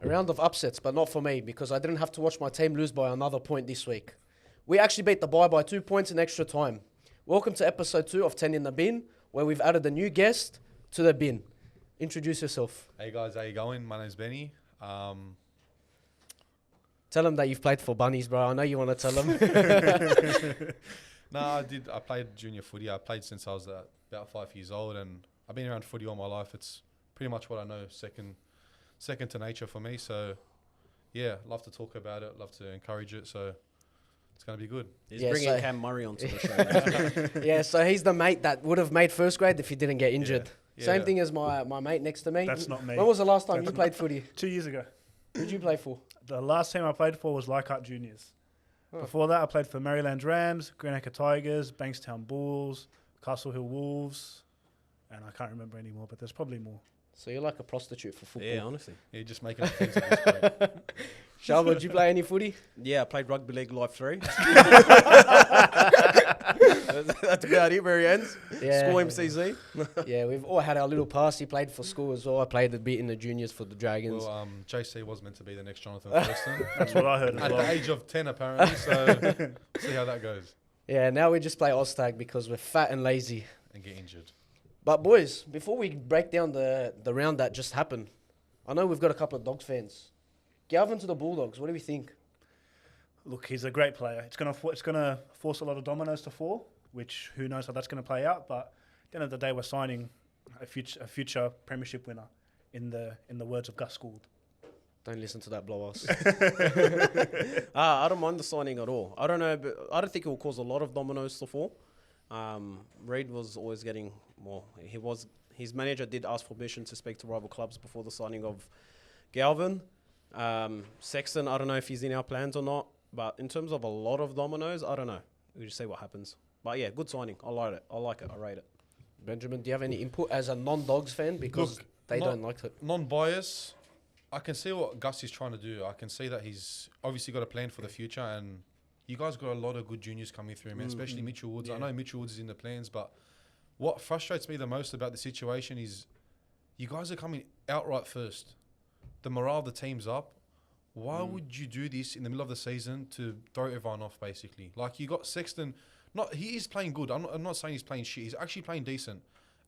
A round of upsets, but not for me because I didn't have to watch my team lose by another point this week. We actually beat the bye by 2 points in extra time. Welcome to episode 2 of 10 in the Bin, where we've added a new guest to the bin. Introduce yourself. Hey guys, how you going? My name's Benny. Tell them that you've played for Bunnies, bro. I know you want to tell them. No, I did. I played junior footy. I played since I was about 5 years old, and I've been around footy all my life. It's pretty much what I know, second to nature for me. So, yeah, love to talk about it, love to encourage it. So, it's going to be good. He's bringing Cam Murray onto the show. Yeah, so he's the mate that would have made first grade if he didn't get injured. Yeah. Same thing as my mate next to me. That's not me. When was the last time you played footy? 2 years ago. Who did you play for? The last team I played for was Leichhardt Juniors. Oh. Before that, I played for Maryland Rams, Greenacre Tigers, Bankstown Bulls, Castle Hill Wolves, and I can't remember any more, but there's probably more. So you're like a prostitute for football. Yeah, honestly. Yeah, just making up things at this point. Sharpe, did you play any footy? Yeah, I played rugby league life 3. That's about it where he ends. Yeah. School MCZ. Yeah, we've all had our little past. He played for school as well. I played a bit in the juniors for the Dragons. Well, JC was meant to be the next Jonathan Thurston. That's what I heard as At well. the age of 10, apparently. So, see how that goes. Yeah, now we just play Oztag because we're fat and lazy. And get injured. But boys, before we break down the round that just happened, I know we've got a couple of Dogs fans. Galvin to the Bulldogs, what do we think? Look, he's a great player. It's gonna force a lot of dominoes to fall, which who knows how that's going to play out. But at the end of the day, we're signing a future premiership winner, in the words of Gus Gould. Don't listen to that blow us. I don't mind the signing at all. I don't know, but I don't think it will cause a lot of dominoes to fall. Reid was always getting more. His manager did ask permission to speak to rival clubs before the signing of Galvin. Sexton, I don't know if he's in our plans or not. But in terms of a lot of dominoes, I don't know. We'll just see what happens. But yeah, good signing. I like it. I rate it. Benjamin, do you have any input as a non-Dogs fan? Because they don't like it. Non-bias, I can see what Gus is trying to do. I can see that he's obviously got a plan for the future, and you guys got a lot of good juniors coming through, man, especially Mitchell Woods. Yeah. I know Mitchell Woods is in the plans, but what frustrates me the most about the situation is you guys are coming outright first. The morale of the team's up. Why would you do this in the middle of the season to throw everyone off, basically? Like, you got Sexton. He is playing good. I'm not saying he's playing shit. He's actually playing decent.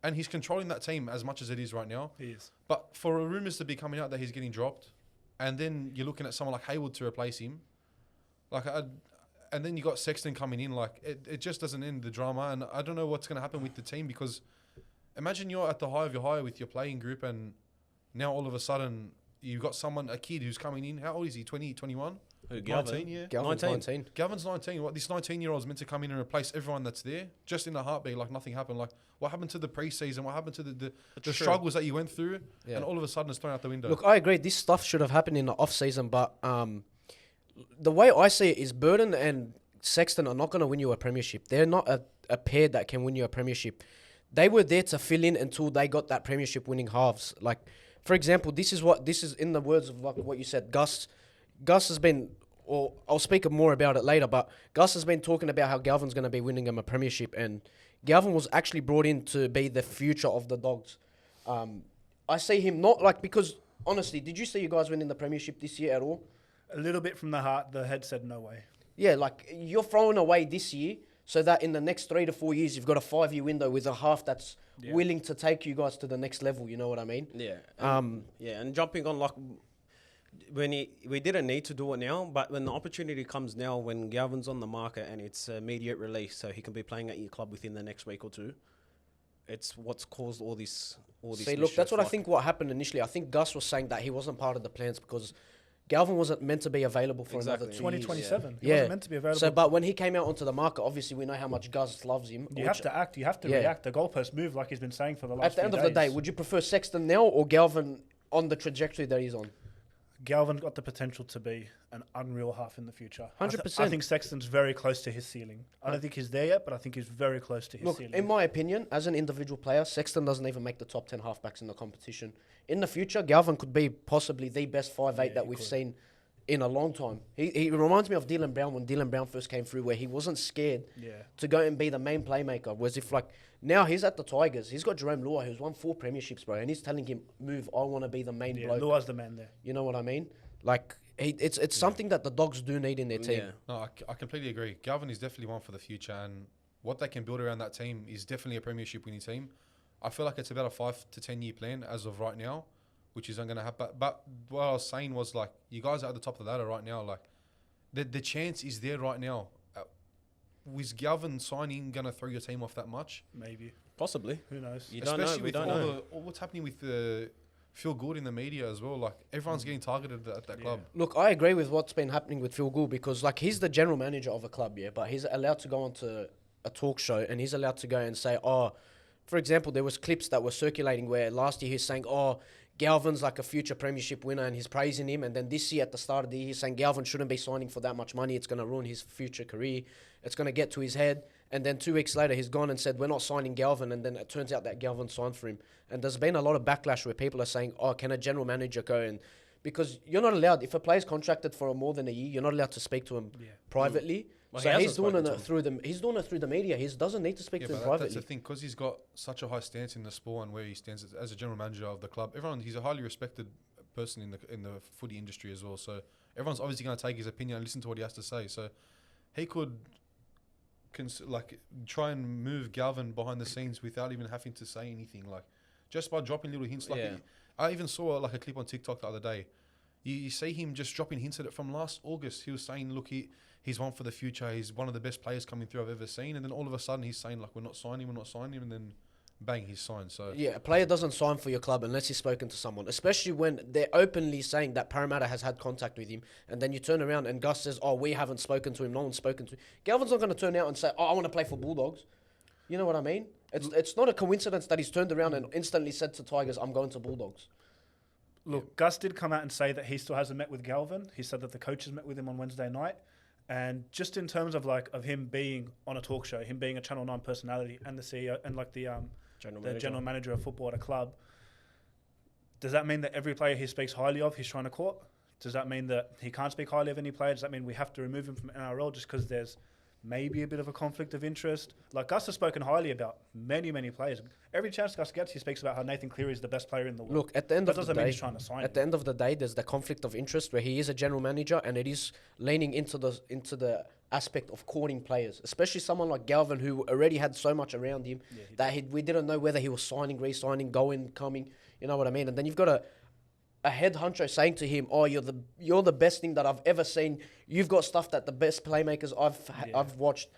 And he's controlling that team as much as it is right now. He is. But for rumours to be coming out that he's getting dropped, and then you're looking at someone like Hayward to replace him, and then you got Sexton coming in, it just doesn't end the drama. And I don't know what's going to happen with the team, because imagine you're at the high of your high with your playing group, and now all of a sudden you've got a kid who's coming in. How old is he? 20, 21? 19, yeah. Galvin's 19. Galvin's 19. This 19-year-old's meant to come in and replace everyone that's there, just in a heartbeat, like nothing happened. Like, what happened to the preseason? What happened to the struggles that you went through? Yeah. And all of a sudden it's thrown out the window. Look, I agree. This stuff should have happened in the off-season, but the way I see it is Burden and Sexton are not going to win you a premiership. They're not a pair that can win you a premiership. They were there to fill in until they got that premiership winning halves. Like, for example, this is in the words of like what you said. Gus has been, or I'll speak more about it later, but Gus has been talking about how Galvin's going to be winning him a premiership, and Galvin was actually brought in to be the future of the Dogs. I see him not like, because honestly, did you see you guys winning the premiership this year at all? A little bit from the heart, the head said no way. Yeah, like you're throwing away this year so that in the next 3 to 4 years, you've got a 5-year window with a half that's willing to take you guys to the next level. You know what I mean? Yeah. And jumping on, like, we didn't need to do it now, but when the opportunity comes now, when Galvin's on the market and it's immediate release, so he can be playing at your club within the next week or two, it's what's caused all this. See, look, that's what I think what happened initially. I think Gus was saying that he wasn't part of the plans because Galvin wasn't meant to be available for another 2 years. 2027. He wasn't meant to be available. So, but when he came out onto the market, obviously we know how much Gus loves him. You have to act. You have to react. The goalpost move, like he's been saying for the last few days. At the end of the day, would you prefer Sexton now or Galvin on the trajectory that he's on? Galvin got the potential to be an unreal half in the future. 100%. I think Sexton's very close to his ceiling. I don't think he's there yet, but I think he's very close to his ceiling. In my opinion, as an individual player, Sexton doesn't even make the top 10 halfbacks in the competition. In the future, Galvin could be possibly the best 5'8" that we've seen in a long time. He reminds me of Dylan Brown when Dylan Brown first came through, where he wasn't scared to go and be the main playmaker. Whereas if like now he's at the Tigers, he's got Jerome Lua, who's won 4 premierships, bro, and he's telling him, "Move, I want to be the main bloke." Lua's the man there. You know what I mean? Like it's something that the Dogs do need in their team. Yeah. No, I completely agree. Galvin is definitely one for the future, and what they can build around that team is definitely a premiership winning team. I feel like it's about a 5 to 10 year plan as of right now, which isn't going to happen. But what I was saying was, like, you guys are at the top of the ladder right now. Like, the chance is there right now. Was Galvin signing going to throw your team off that much? Maybe. Possibly. Who knows? You don't know. Especially We with don't know. all what's happening with the Feel Good in the media as well. Like, everyone's getting targeted at that club. Look, I agree with what's been happening with Phil Gould because, like, he's the general manager of a club, but he's allowed to go onto a talk show and he's allowed to go and say, for example, there was clips that were circulating where last year he's saying, Galvin's like a future premiership winner and he's praising him. And then this year at the start of the year, he's saying Galvin shouldn't be signing for that much money. It's going to ruin his future career. It's going to get to his head. And then 2 weeks later, he's gone and said, we're not signing Galvin. And then it turns out that Galvin signed for him. And there's been a lot of backlash where people are saying, can a general manager go and... Because you're not allowed, if a player's contracted for more than a year, you're not allowed to speak to him privately. Well, so he he's doing hasn't it through the media. He doesn't need to speak to him privately. That's the thing, because he's got such a high stance in the sport and where he stands as a general manager of the club. He's a highly respected person in the footy industry as well. So everyone's obviously going to take his opinion and listen to what he has to say. So he could try and move Galvin behind the scenes without even having to say anything. Like, just by dropping little hints. I even saw a clip on TikTok the other day. You see him just dropping hints at it from last August. He was saying, look, he's one for the future. He's one of the best players coming through I've ever seen. And then all of a sudden he's saying, like, we're not signing him. And then bang, he's signed. So yeah, a player doesn't sign for your club unless he's spoken to someone, especially when they're openly saying that Parramatta has had contact with him. And then you turn around and Gus says, we haven't spoken to him. No one's spoken to him. Galvin's not going to turn out and say, I want to play for Bulldogs. You know what I mean? It's not a coincidence that he's turned around and instantly said to Tigers, I'm going to Bulldogs. Look, Gus did come out and say that he still hasn't met with Galvin. He said that the coaches met with him on Wednesday night. And just in terms of him being on a talk show, him being a Channel 9 personality and the CEO and the general manager of football at a club, does that mean that every player he speaks highly of, he's trying to court? Does that mean that he can't speak highly of any player? Does that mean we have to remove him from NRL just because there's maybe a bit of a conflict of interest? Like, Gus has spoken highly about many, many players. Every chance Gus gets, he speaks about how Nathan Cleary is the best player in the world. Look, at the end of the day, mean he's trying to sign him. The end of the day, there's the conflict of interest where he is a general manager and it is leaning into the aspect of courting players, especially someone like Galvin who already had so much around him we didn't know whether he was signing, re-signing, going, coming. You know what I mean? And then you've got a head honcho saying to him, you're the best thing that I've ever seen. You've got stuff that the best playmakers I've watched,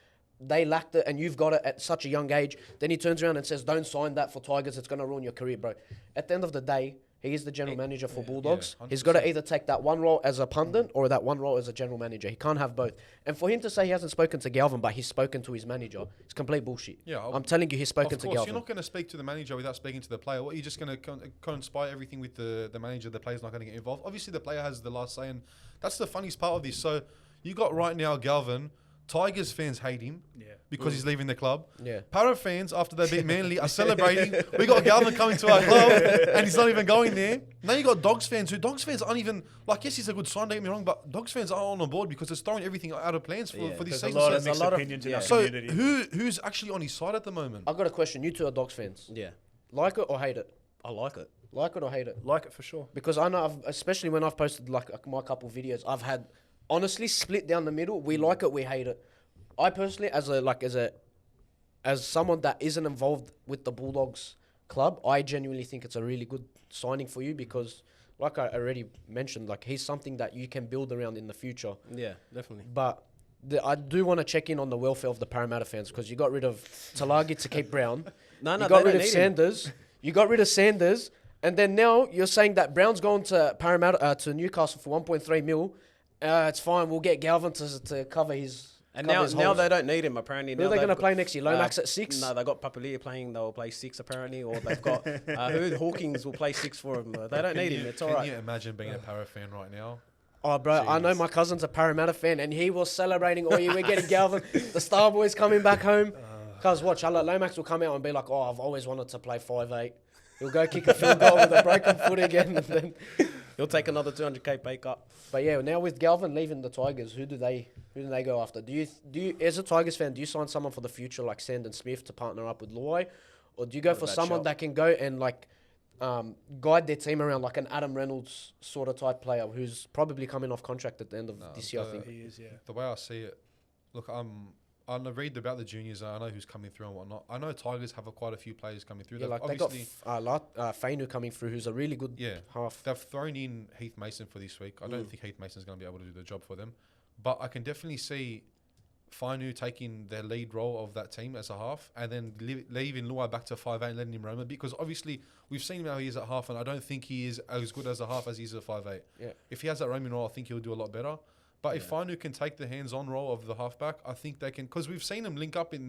they lacked it, and you've got it at such a young age. Then he turns around and says, don't sign that for Tigers. It's going to ruin your career, bro. At the end of the day, he is the general manager for Bulldogs. He's got to either take that one role as a pundit or that one role as a general manager. He can't have both. And for him to say he hasn't spoken to Galvin, but he's spoken to his manager, it's complete bullshit. Yeah, I'm telling you, he's spoken to Galvin. You're not going to speak to the manager without speaking to the player. What, you're just going to conspire everything with the manager? The player's not going to get involved. Obviously, the player has the last say, and that's the funniest part of this. So you got right now Galvin. Tigers fans hate him because he's leaving the club. Yeah. Para fans, after they beat Manly, are celebrating. We got Galvin coming to our club and he's not even going there. Now you got Dogs fans Dogs fans aren't even, like, yes, he's a good sign, don't get me wrong, but Dogs fans aren't on board because it's throwing everything out of plans for this season. There's a lot of opinions in our community. Who's actually on his side at the moment? I've got a question. You two are Dogs fans. Yeah. Like it or hate it? I like it. Like it or hate it? Like it for sure. Because I know, especially when I've posted my couple videos, I've had, honestly, split down the middle. We like it, we hate it. I personally, as someone that isn't involved with the Bulldogs club, I genuinely think it's a really good signing for you because, like I already mentioned, like, he's something that you can build around in the future. Yeah, definitely. But I do want to check in on the welfare of the Parramatta fans because you got rid of Talagi to keep Brown. You got rid of Sanders. You got rid of Sanders. And then now you're saying that Brown's going to Parramatta to Newcastle for 1.3 mil. It's fine. We'll get Galvin to cover his... And now they don't need him, apparently. Who are they going to play next year? Lomax at 6? No, they've got Papalia playing. They'll play 6, apparently. Or they've got... Hawkins will play 6 for him. They don't need him. It's all right. Can you imagine being a Para fan right now? Oh, bro, I know my cousin's a Parramatta fan, and he was celebrating, we're getting Galvin. The Star Boys coming back home. Because watch, Lomax will come out and be like, I've always wanted to play 5'8". He'll go kick a field goal with a broken foot again. And then He'll take another 200k pay cut. But yeah, now with Galvin leaving the Tigers, who do they go after? Do you as a Tigers fan, do you sign someone for the future like Sandon Smith to partner up with Luai, or do you go Not a for bad someone shout. that can go and like guide their team around like an Adam Reynolds sort of type player who's probably coming off contract at the end of this year? I think. He is, yeah. The way I see it, look, I read about the juniors. I know who's coming through and whatnot. I know Tigers have quite a few players coming through. Yeah, They've like they got obviously Flanno coming through, who's a really good half. they've thrown in Heath Mason for this week. I don't think Heath Mason's going to be able to do the job for them, but I can definitely see Flanno taking the lead role of that team as a half, and then leaving Luai back to 5'8" and letting him roam it, because obviously we've seen how he is at half, and I don't think he is as good as a half as he is at 5'8". Yeah. If he has that roaming role, I think he'll do a lot better. But if Flanno can take the hands-on role of the halfback, I think they can, because we've seen them link up at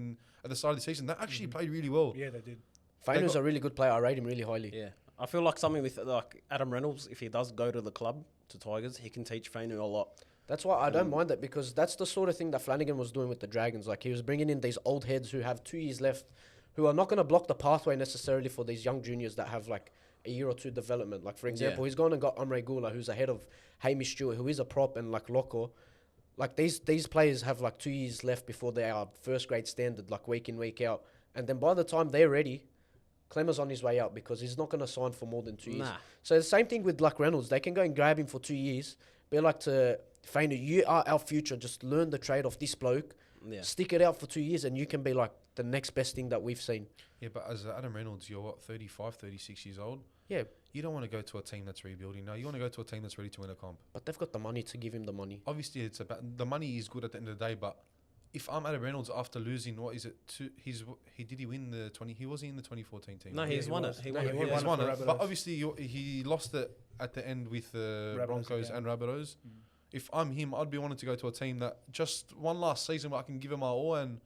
the start of the season. They actually played really well. Yeah, they did. Flanno's a really good player. I rate him really highly. Yeah, I feel like something with like Adam Reynolds, if he does go to the club, to Tigers, he can teach Flanno a lot. That's why I don't mind that, because that's the sort of thing that Flanagan was doing with the Dragons. Like, he was bringing in these old heads who have 2 years left, who are not going to block the pathway necessarily for these young juniors that have like a year or two development. Like, for example, he's gone and got Amre Gula, who's ahead of Hamish Stewart, who is a prop, and like Loco. Like, these players have like 2 years left before they are first grade standard, like week in, week out. And then by the time they're ready, Clemmer's on his way out, because he's not going to sign for more than 2 years. Nah. So the same thing with like Reynolds. They can go and grab him for 2 years, be like to Flanno, you are our future. Just learn the trade of this bloke. Yeah. Stick it out for 2 years, and you can be like the next best thing that we've seen. Yeah, but as Adam Reynolds, you're what, 35, 36 years old? Yeah, You don't want to go to a team that's rebuilding. No, you want to go to a team that's ready to win a comp. but they've got the money to give him the money. Obviously, it's about the money is good at the end of the day. But if I'm Adam Reynolds after losing, what is it? Did he win the 20? He wasn't in the 2014 team. No, right? he's won it. was. He No, won he it. won yeah. He's won for it. Rabbitohs. But obviously, he lost it at the end with the Rabbitohs Broncos again. and Rabbitohs. If I'm him, I'd be wanting to go to a team that just one last season where I can give him my all, and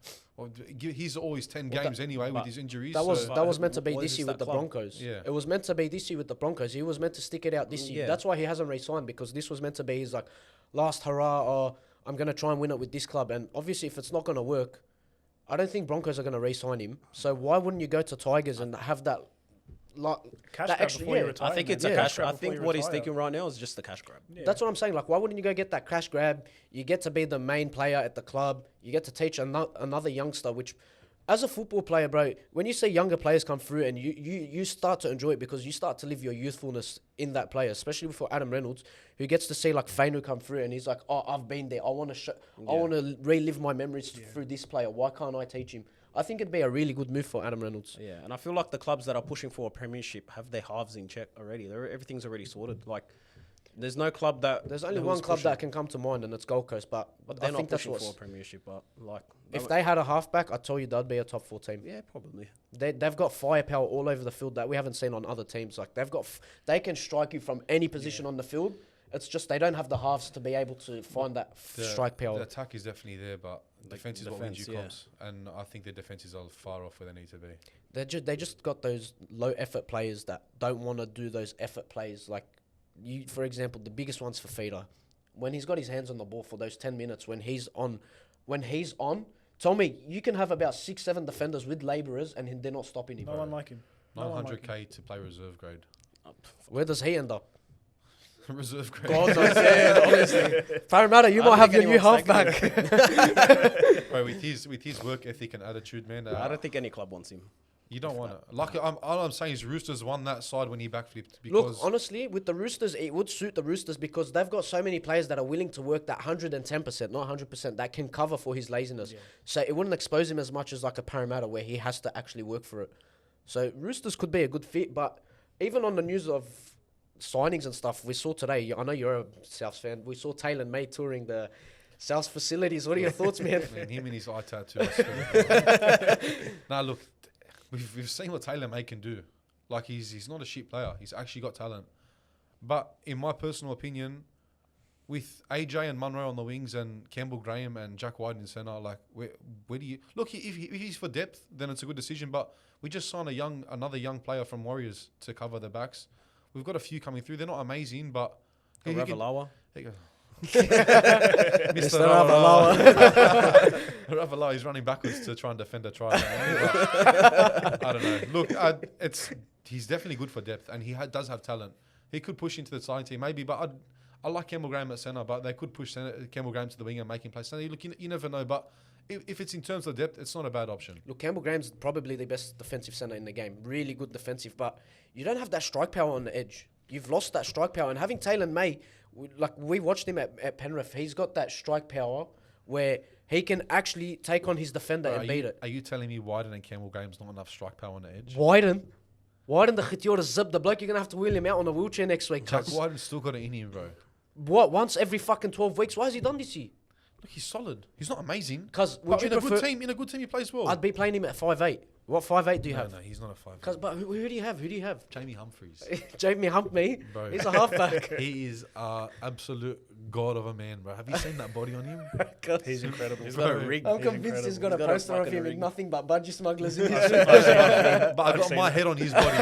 he's always 10 Well, games anyway with his injuries. That was so that was meant to be what this is year that with the club? Broncos. Yeah. It was meant to be this year with the Broncos. He was meant to stick it out this year. Yeah. That's why he hasn't re-signed, because this was meant to be his like last hurrah, or I'm going to try and win it with this club. And obviously, if it's not going to work, I don't think Broncos are going to re-sign him. So why wouldn't you go to Tigers and have that? Cash that grab extra, before you yeah. retire. I think man. it's a Yeah. cash. grab I before think you what he's retire. thinking right now is just the cash grab. Yeah. That's what I'm saying. Like, why wouldn't you go get that cash grab? You get to be the main player at the club. You get to teach another youngster, which, as a football player, bro, when you see younger players come through and you start to enjoy it, because you start to live your youthfulness in that player, especially for Adam Reynolds, who gets to see like Flanno come through and he's like, oh, I've been there. I want to relive my memories through this player. Why can't I teach him? I think it'd be a really good move for Adam Reynolds. Yeah, and I feel like the clubs that are pushing for a premiership have their halves in check already. Everything's already sorted. Like, there's no club that There's only who's one club pushing. that can come to mind, and it's Gold Coast. But They're I not think that's pushing for a what's. premiership. But like, If they had a halfback, I tell you they'd be a top 4 team. yeah, probably. They've got firepower all over the field that we haven't seen on other teams. Like, they can strike you from any position on the field. It's just they don't have the halves to be able to find that strike power. The attack is definitely there, but defense is what wins you defence, comps, and I think their defenses are far off where they need to be. They just got those low effort players that don't want to do those effort plays. Like, you, for example, the biggest one's for Feeder. When he's got his hands on the ball for those 10 minutes, when he's on, tell me you can have about 6-7 defenders with labourers and they're not stopping him. No one like him. No one like him. 900k to play reserve grade. Where does he end up? Reserve grade. God knows, yeah, honestly. Parramatta, you I might don't have think your new anyone's taking halfback. Bro, with his work ethic and attitude, man, I don't think any club wants him. you don't want to. Like, all I'm saying is Roosters won that side when he backflipped. Because Look, honestly, with the Roosters, it would suit the Roosters because they've got so many players that are willing to work that 110%, not 100%, that can cover for his laziness. Yeah. So it wouldn't expose him as much as like a Parramatta where he has to actually work for it. So Roosters could be a good fit, but even on the news of signings and stuff, we saw today, I know you're a Souths fan, we saw Taylor May touring the Souths facilities. What are your thoughts, man? Man, him and his eye tattoo. Nah, look, we've seen what Taylor May can do. Like, he's not a shit player. He's actually got talent. But in my personal opinion, with AJ and Munro on the wings and Campbell Graham and Jack White in centre, like, where do you look? If he's for depth, then it's a good decision. But we just signed another young player from Warriors to cover the backs. We've got a few coming through. They're not amazing, but Ravalawa. Mr. Ravalawa. Ravalawa, he's running backwards to try and defend a try. But I don't know. Look, he's definitely good for depth, and he does have talent. He could push into the starting team, maybe, but I like Campbell Graham at centre, but they could push Campbell Graham to the wing and make him play centre. Look, you never know, but if it's in terms of depth, it's not a bad option. Look, Campbell Graham's probably the best defensive centre in the game. Really good defensive, but you don't have that strike power on the edge. You've lost that strike power. And having Taylor May, we watched him at Penrith, he's got that strike power where he can actually take on his defender and beat it. Are you telling me Wyden and Campbell Graham's not enough strike power on the edge? Wyden the Khitiora zip, the bloke, you're going to have to wheel him out on a wheelchair next week. Jack Wyden's still got it in him, bro. What, once every fucking 12 weeks? Why has he done this year? Look, he's solid. He's not amazing. Because in a good team, he plays well. I'd be playing him at 5'8". What 5'8" do you have? No, he's not a 5'8". But who do you have? Who do you have? Jamie Humphreys. Jamie Humphrey. Bro. He's a halfback. He is an absolute god of a man, bro. Have you seen that body on him? He's incredible. He's got a rig. I'm convinced he's got a poster of him with nothing but budgie smugglers in his But I got my head on his body.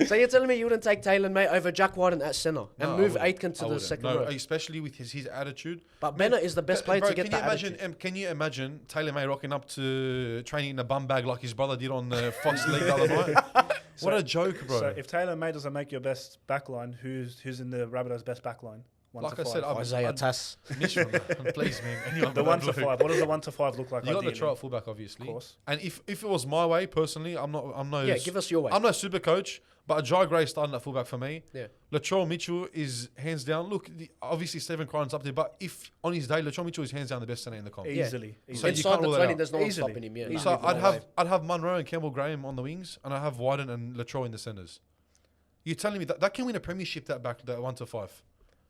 So you're telling me you wouldn't take Taylor May over Jack Wyden at centre and move Aitken to the second row? Especially with his attitude. But Bennett is the best player to get that attitude. Can you imagine Taylor May rocking up to training in a bum bag like his brother did on the Fox League the other night? What a joke, bro. So if Taylor May doesn't make your best backline, who's in the Rabbitohs' best backline? Like I said, Isaiah Tass. Mitchell, please, man. Anyone The but 1 to Luke. 5. What does the 1 to 5 look like? You got the ideally? try at fullback, obviously. Of course. And if it was my way, personally, I'm no. Yeah, give us your way. I'm no super coach, but a Jai Gray starting at fullback for me. Yeah. Latrell Mitchell is hands down. Look, obviously Stephen Crichton's up there, but if on his day, Latrell Mitchell is hands down the best centre in the comp. Easily. So you Inside can't the rule that 20, out. there's no one Easily. stopping him. Yeah. Easily. So Easily. I'd have Munro and Campbell Graham on the wings, and I have Wyden and Latrell in the centres. You're telling me that can win a premiership that 1 to 5?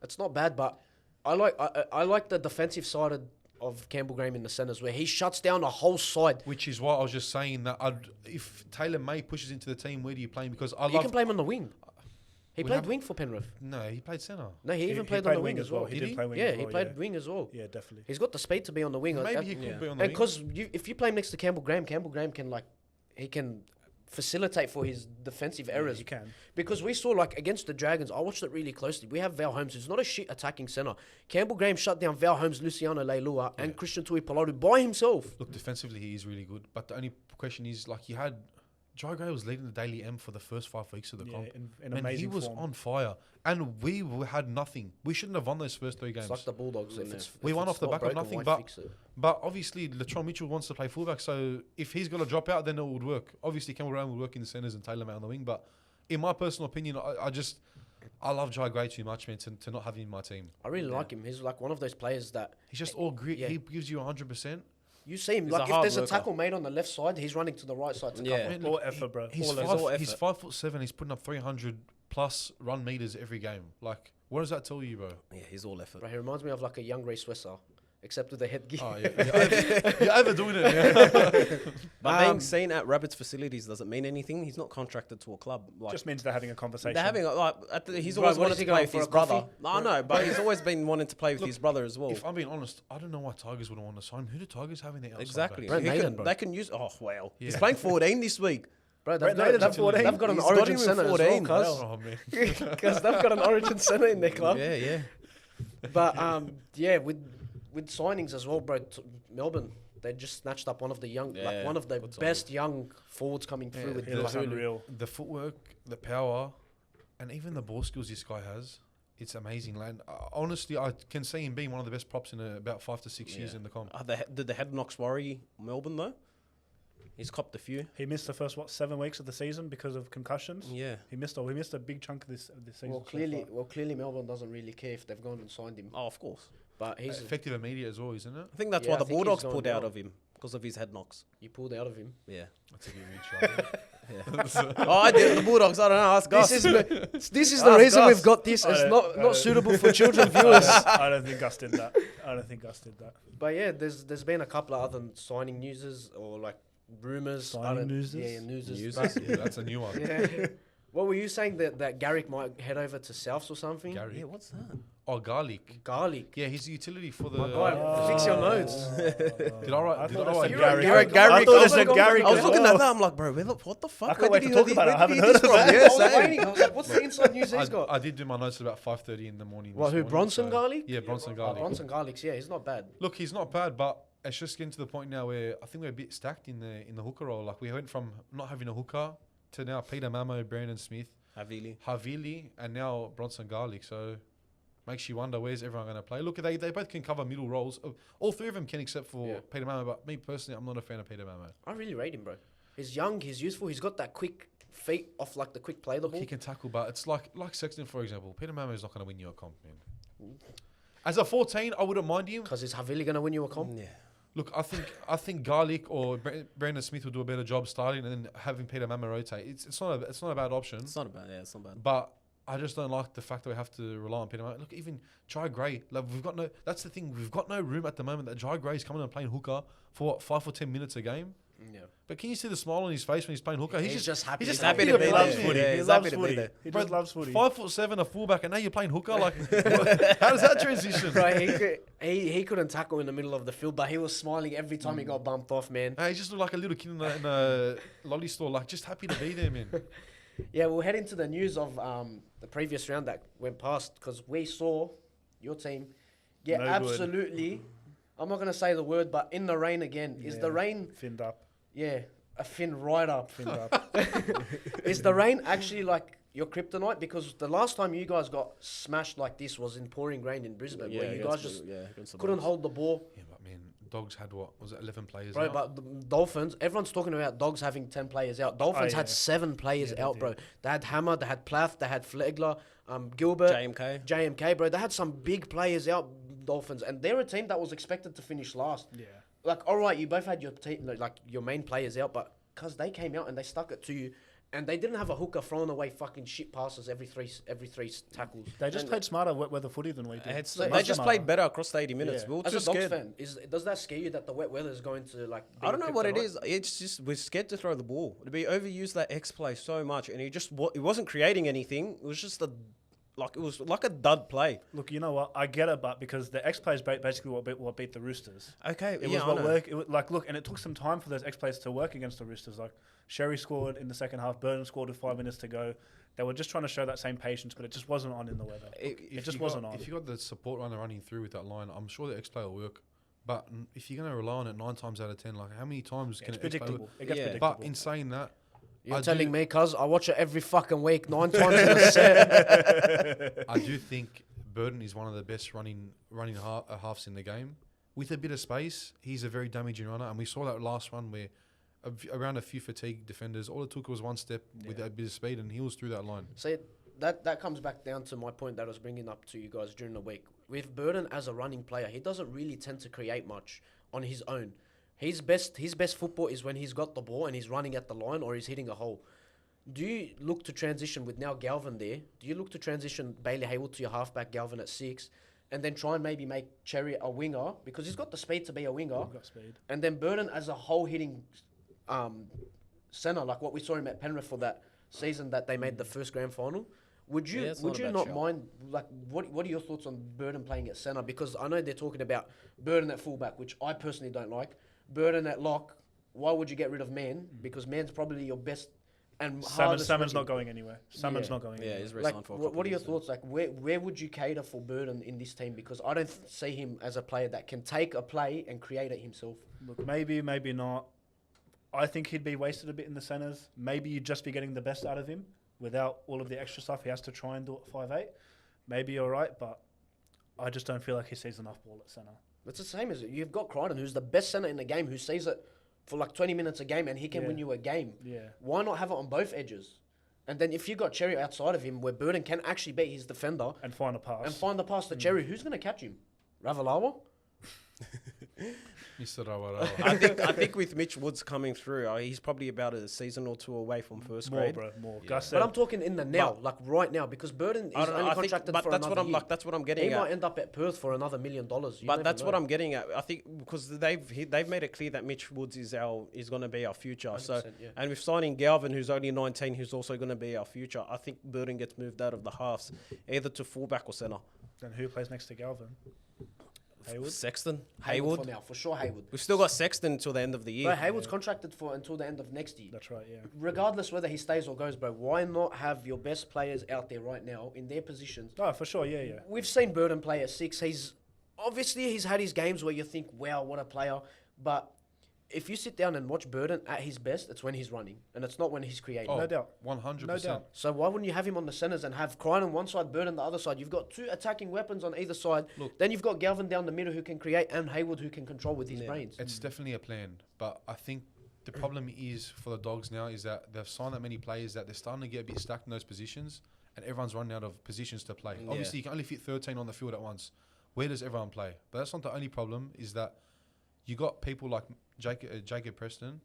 It's not bad, but I like the defensive side of Campbell Graham in the centres where he shuts down a whole side. Which is why I was just saying that if Taylor May pushes into the team, where do you play him? Because You can play him on the wing. He We played have- wing for Penrith. No, he played centre. No, he even He played on the wing as well. He Did did he? play wing Yeah, as he well, played wing as well. Yeah, definitely. He's got the speed to be on the wing. Maybe he could be on the And wing. because if you play him next to Campbell Graham he can facilitate for his defensive errors. You can. Because we saw, against the Dragons, I watched it really closely. We have Val Holmes, who's not a shit attacking centre. Campbell Graham shut down Val Holmes, Luciano Leilua, and Christian Tuipulotu by himself. Look, defensively he is really good, but the only question is Jai Gray was leading the Daily M for the first 5 weeks of the comp. in And amazing he was form. on fire. And we had nothing. We shouldn't have won those first 3 games. It's like the Bulldogs. We won off the back of nothing, but But obviously, Latrell Mitchell wants to play fullback, so if he's going to drop out, then it would work. Obviously, Campbell Graham will work in the centres and Taylor May on the wing, but in my personal opinion, I love Jai Gray too much, man, to not have him in my team. I really like him. He's one of those players that He's just all grit. Yeah. He gives you 100%. you see him. He's a If hard there's a worker. tackle made on the left side, he's running to the right side to Yeah. cover. All effort, bro. He's all he's effort. 5'7". He's putting up 300 plus run meters every game. What does that tell you, bro? Yeah, he's all effort. Right, he reminds me of a young Ray Swisser, except with the headgear. Oh, yeah. You're overdoing it, man. But being seen at Rabbits facilities doesn't mean anything. He's not contracted to a club. Just means they're having a conversation. They're having he's Bro, always what wanted is he to play going with for, his a brother. coffee? I know, but he's always been wanting to play with his brother as well. If I'm being honest, I don't know why Tigers wouldn't want to sign him. Who do Tigers have in their outside Exactly. backs? Brent Naden, bro. They can use. Oh wow, he's Yeah. playing 14 this week. Bro, Brent they've Naden's got, at 14. they've got an He's got origin him in centre as 14. well, Oh, man. because they've got an origin centre in their club. Yeah, yeah. But with signings as well, bro. Melbourne, they just snatched up one of the young, Yeah, one of the good best young forwards coming through with He looks Lulu. unreal. The footwork, the power, and even the ball skills this guy has, it's amazing. Honestly, I can see him being one of the best props in about 5 to 6 years in the comp. Did the head knocks worry Melbourne though? He's copped a few. He missed the first 7 weeks of the season because of concussions. Yeah. He missed a big chunk of this season. Well, clearly, Melbourne doesn't really care if they've gone and signed him. Oh, of course. But he's Effective immediate as well, isn't it? I think that's Yeah, why I the think he's Bulldogs going pulled out well. of him because of his head knocks. you pulled out of him. Yeah. That's a good reach. Oh, I did the Bulldogs. I don't know. Ask Gus. This is the Ask reason Gus. we've got this. I It's don't- not suitable for children viewers. I don't think Gus did that. But yeah, there's been a couple of other signing newses or rumors. Signing newses? Yeah, newses. Newses? But- Yeah, that's a new one. yeah. What were you saying that Garrick might head over to Souths or something? Gary. Yeah, what's that? Oh, garlic. Garlic. Yeah, he's a utility for the. My guy, fix your notes. Did I write? I Did thought I it write said Gary? Garrick. Gary- I thought it Gary- said Garrick. I was as looking well. at that. I'm like, bro, what the fuck? I can't Where wait did to he talk about it. I where did haven't he heard get of this that. from? Yeah, I was same. waiting. I was like, what's the inside news he's got? I did do my notes at about 5:30 in the morning. What, this who, morning, Bronson so- Garlic? Yeah, Bronson Oh, Garlic. Bronson Garlics, yeah, he's not bad. Look, he's not bad, but it's just getting to the point now where I think we're a bit stacked in the hooker role. We went from not having a hooker to now Peter Mamo, Brandon Smith. Havili, and now Bronson Garlic. So makes you wonder, where's everyone going to play? Look, they both can cover middle roles. All three of them can, except for Peter Mamo. But me personally, I'm not a fan of Peter Mamo. I really rate him, bro. He's young, he's useful, he's got that quick feet off like the quick play the ball. He can tackle, but it's like Sexton, for example. Peter Mamo is not going to win you a comp, man. As a 14, I wouldn't mind him. Because is Havili going to win you a comp? Yeah. Look, I think Garlic or Brandon Smith will do a better job starting and then having Peter Mamo rotate. It's not a bad option. It's not bad. But I just don't like the fact that we have to rely on Peter Mamo. Look, even Jai Gray, like that's the thing. We've got no room at the moment that Jai Gray is coming and playing hooker for 5 or 10 minutes a game. Yeah. But can you see the smile on his face when he's playing hooker? He's just happy. He's just happy happy to to be play. there. Footy. Yeah, He he's loves happy to be footy. there. He Bro, just loves footy. 5'7", a fullback, and now you're playing hooker. Like, how does that transition? Right, he couldn't tackle in the middle of the field, but he was smiling every time he got bumped off, man. He just looked like a little kid in a lolly store, like just happy to be there, man. Yeah, we'll head into the news of the previous round that went past because we saw your team get No good. absolutely. I'm not gonna say the word, but in the rain again. Is the rain? Finned up? Yeah, a fin right up. Finned up. Is the rain actually like your kryptonite? Because the last time you guys got smashed like this was in pouring rain in Brisbane, where you guys just couldn't hold the ball. Yeah, but man, Dogs had what? Was it 11 players? Bro, out? but the Dolphins, everyone's talking about Dogs having 10 players out. Dolphins had 7 players out, bro. They had Hammer, they had Plath, they had Flegler, Gilbert, JMK, bro. They had some big players out, Dolphins, and they're a team that was expected to finish last. Yeah. Like, all right, you both had your team, like your main players out, but because they came out and they stuck it to you, and they didn't have a hooker throwing away fucking shit passes every three tackles. They just played smarter wet weather footy than we did. They just played better across the 80 minutes. Yeah. We were As too a Dogs scared. fan, does that scare you that the wet weather is going to like? Be I don't know what it kryptonite? is. It's just we're scared to throw the ball. We overused that X play so much, and it wasn't creating anything. It was just it was like a dud play. Look, you know what? I get it, but because the X plays basically what beat the Roosters. Okay, It was what worked. It was look, and it took some time for those X plays to work against the Roosters. Like Sherry scored in the second half, Burton scored with 5 minutes to go. They were just trying to show that same patience, but it just wasn't on in the weather. It just wasn't on. If you got the support runner running through with that line, I'm sure the X play will work. But if you're going to rely on it 9 times out of 10, like how many times can It's it X play predictable. work? It gets Yeah. predictable. But in saying that, You're telling me, cuz I watch it every fucking week, 9 times in a set. I do think Burton is one of the best running halves in the game. With a bit of space, he's a very damaging runner, and we saw that last run where around a few fatigued defenders, all it took was one step with a bit of speed, and he was through that line. See, that comes back down to my point that I was bringing up to you guys during the week. With Burton as a running player, he doesn't really tend to create much on his own. His best football is when he's got the ball and he's running at the line or he's hitting a hole. Do you look to transition with now Galvin there? Do you look to transition Bailey Hayward to your halfback, Galvin at 6, and then try and maybe make Cherry a winger because he's got the speed to be a winger, Got speed. and then Burton as a hole hitting centre, like what we saw him at Penrith for that season that they made the first grand final? Would you Yeah, it's not a bad not shout. mind, like, what are your thoughts on Burton playing at centre? Because I know they're talking about Burton at fullback, which I personally don't like. Burton at lock, why would you get rid of Man? Because Man's probably your best and hardest. Salmon's running. not going anywhere. Salmon's Yeah. not going Yeah, anywhere. he's Like, resigned for a couple what are your years, thoughts? Like, where would you cater for Burton in this team? Because I don't see him as a player that can take a play and create it himself. Look, maybe not. I think he'd be wasted a bit in the centres. Maybe you'd just be getting the best out of him without all of the extra stuff he has to try and do at 5'8". Maybe you're right, but I just don't feel like he sees enough ball at centre. It's the same as you've got Crichton, who's the best centre in the game, who sees it for like 20 minutes a game and he can Yeah. win you a game. Yeah. Why not have it on both edges? And then if you got Cherry outside of him, where Burton can actually beat his defender And find a pass. and find the pass to Cherry, who's going to catch him? Ravalawa? Mr. Rawarawa. I think with Mitch Woods coming through, he's probably about a season or two away from first more, grade. bro, more. Yeah. Gus But said, I'm talking in the now, like right now, because Burton is I don't know. only I think, contracted but for that's another what I'm year. that's what I'm He getting might at. end up at Perth for another $1 million. You But never that's what know. I'm getting at. I think because they've made it clear that Mitch Woods is going to be our future. So 100%, yeah. and with signing Galvin, who's only 19, who's also going to be our future. I think Burton gets moved out of the halves, either to fullback or centre. then who plays next to Galvin? Haywood? Sexton, Hayward Haywood. for now, for sure Hayward. We've still got Sexton until the end of the year. But Hayward's contracted for until the end of next year. That's right, yeah. Regardless whether he stays or goes, bro, why not have your best players out there right now in their positions? Oh, for sure, yeah. We've seen Burton play at 6. He's had his games where you think, wow, what a player. But if you sit down and watch Burden at his best, it's when he's running, and it's not when he's creating. No doubt. 100%. No doubt. So why wouldn't you have him on the centres and have Crine on one side, Bird on the other side? You've got two attacking weapons on either side. Look, then you've got Galvin down the middle who can create and Hayward who can control with his brains. It's definitely a plan, but I think the problem is for the Dogs now is that they've signed that many players that they're starting to get a bit stacked in those positions, and everyone's running out of positions to play. Yeah. Obviously, you can only fit 13 on the field at once. Where does everyone play? But that's not the only problem, is that you got people like Jacob Preston,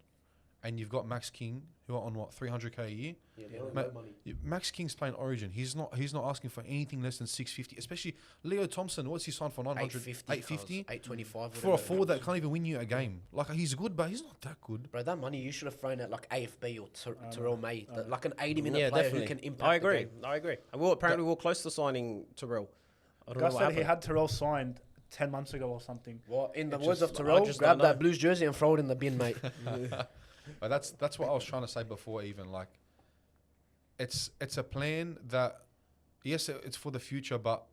and you've got Max King, who are on, 300k a year? Yeah, money. Max King's playing Origin. He's not asking for anything less than 650, especially Leo Thompson. What's he signed for? 900? 850? 825. For a forward that can't even win you a game. Like, he's good, but he's not that good. Bro, that money you should have thrown at like AFB or Terrell May, like an 80-minute player definitely. who can impact I agree. the game. I agree. And apparently we were close to signing Terrell. I don't know Gus what said he happened. had Terrell signed 10 months ago or something. Well, in the It's words just- of I Terrell, just grab don't that know. Blues jersey and throw it in the bin, mate. But that's what I was trying to say before. Even like, it's a plan that, yes, it's for the future, but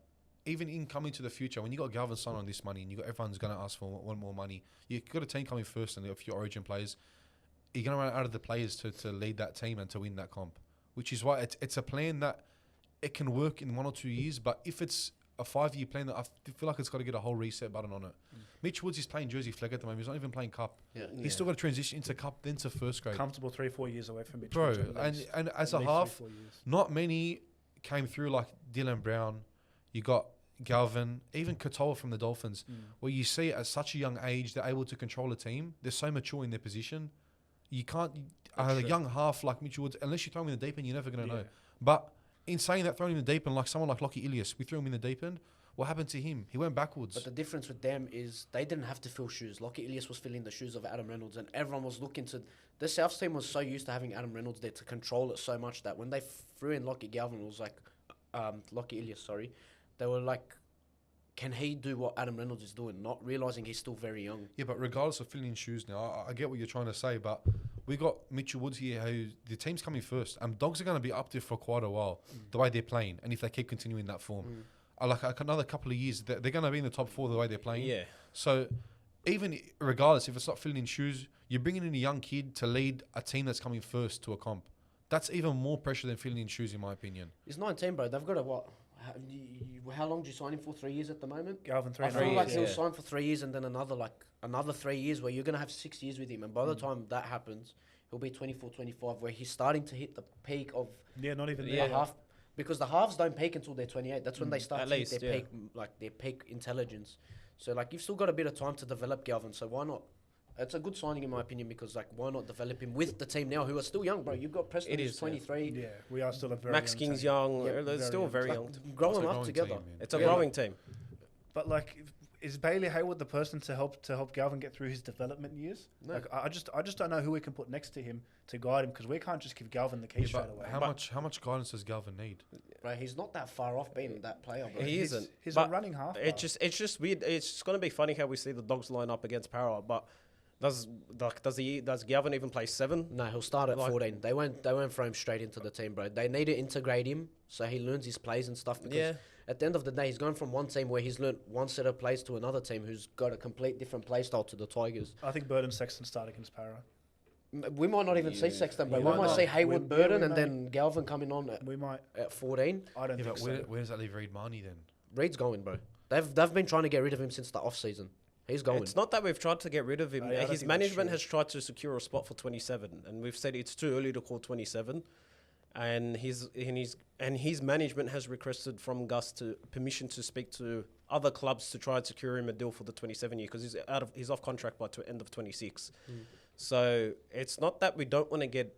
even in coming to the future, when you got Galvin Saga on this money and you got everyone's going to ask for one more money, you got a team coming first, and if your Origin players, you're going to run out of the players to lead that team and to win that comp, which is why it's a plan that it can work in 1 or 2 years, but if it's a 5-year plan, that I feel like it's got to get a whole reset button on it. Mitch Woods is playing Jersey flag at the moment. He's not even playing Cup. Yeah. He's still got to transition into Cup, then to first grade. Comfortable 3-4 years away from each Bro, other, at least. and as At a least half, 3-4 years. not many came through like Dylan Brown. You got Galvin, even Katoa from the Dolphins, where you see at such a young age they're able to control a team. They're so mature in their position. You can't a young half like Mitchell Woods, unless you throw him in the deep end, you're never going to know. But in saying that, throwing him in the deep end, like someone like Lockie Ilias, we threw him in the deep end. What happened to him? He went backwards. But the difference with them is they didn't have to fill shoes. Lockie Ilias was filling the shoes of Adam Reynolds, and everyone was looking to... The Souths team was so used to having Adam Reynolds there to control it so much that when they threw in Lockie Galvin, it was like... Lockie Ilias, sorry. They were like, can he do what Adam Reynolds is doing? Not realising he's still very young. Yeah, but regardless of filling in shoes now, I get what you're trying to say, but we got Mitchell Woods here, who the team's coming first. Dogs are going to be up there for quite a while, the way they're playing, and if they keep continuing that form. Like another couple of years, they're going to be in the top 4 the way they're playing. Yeah. So even regardless, if it's not filling in shoes, you're bringing in a young kid to lead a team that's coming first to a comp. That's even more pressure than filling in shoes, in my opinion. He's 19, bro. They've got a what? How long do you sign him for? 3 years at the moment? Galvin, I 3 feel years, like yeah. he'll sign for 3 years and then another 3 years where you're going to have 6 years with him. And by the time that happens, he'll be 24, 25, where he's starting to hit the peak of Yeah, not even the there. half. Because the halves don't peak until they're 28. That's when they start At to least, hit their yeah. peak, like their peak intelligence. So like you've still got a bit of time to develop Galvin. So why not? It's a good signing in my opinion because like why not develop him with the team now who are still young, bro? You've got Preston It who's is, 23. Yeah, we are still a very Max young King's team. young. Yeah, They're still very young. Grow It's a them up growing together. team, man. It's a Yeah. growing team. But like, is Bailey Hayward the person to help Galvin get through his development years? No. Like, I just don't know who we can put next to him to guide him because we can't just give Galvin the keys straight away. How much guidance does Galvin need? Bro, he's not that far off being that player, bro. He isn't. He's But a running half. It's just weird. It's just gonna be funny how we see the Dogs line up against Para, but does Galvin even play 7? No, he'll start at Like- 14. They won't throw him straight into the team, bro. They need to integrate him so he learns his plays and stuff. Because Yeah. at the end of the day, he's going from one team where he's learned one set of plays to another team who's got a complete different play style to the Tigers. I think Burden Sexton start against Para. We might not even see Sexton, bro. You We might might not. see Hayward, We Burden, and may. then Galvin coming on We might. at 14. I don't Yeah, think but so. where does that leave Reid Marnie then? Reid's going, bro. They've been trying to get rid of him since the off season. He's going. It's not that we've tried to get rid of him. I don't His think that's management true. has tried to secure a spot for 27, and we've said it's too early to call 27. And his management has requested from GUS to permission to speak to other clubs to try and secure him a deal for the 27 year because he's off contract by end of 26. So it's not that we don't want to get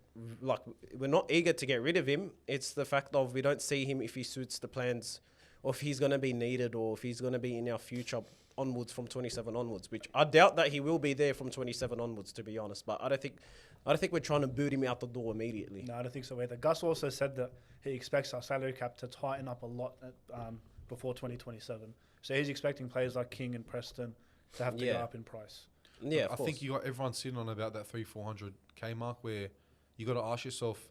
we're not eager to get rid of him. It's the fact of we don't see him if he suits the plans, or if he's going to be needed, or if he's going to be in our future onwards from 27 onwards. Which I doubt that he will be there from 27 onwards, to be honest. But I don't think we're trying to boot him out the door immediately. No, I don't think so either. Gus also said that he expects our salary cap to tighten up a lot before 2027. So he's expecting players like King and Preston to have to go Yeah. up in price. Yeah, I think you got everyone sitting on about that 300-400k mark where you got to ask yourself,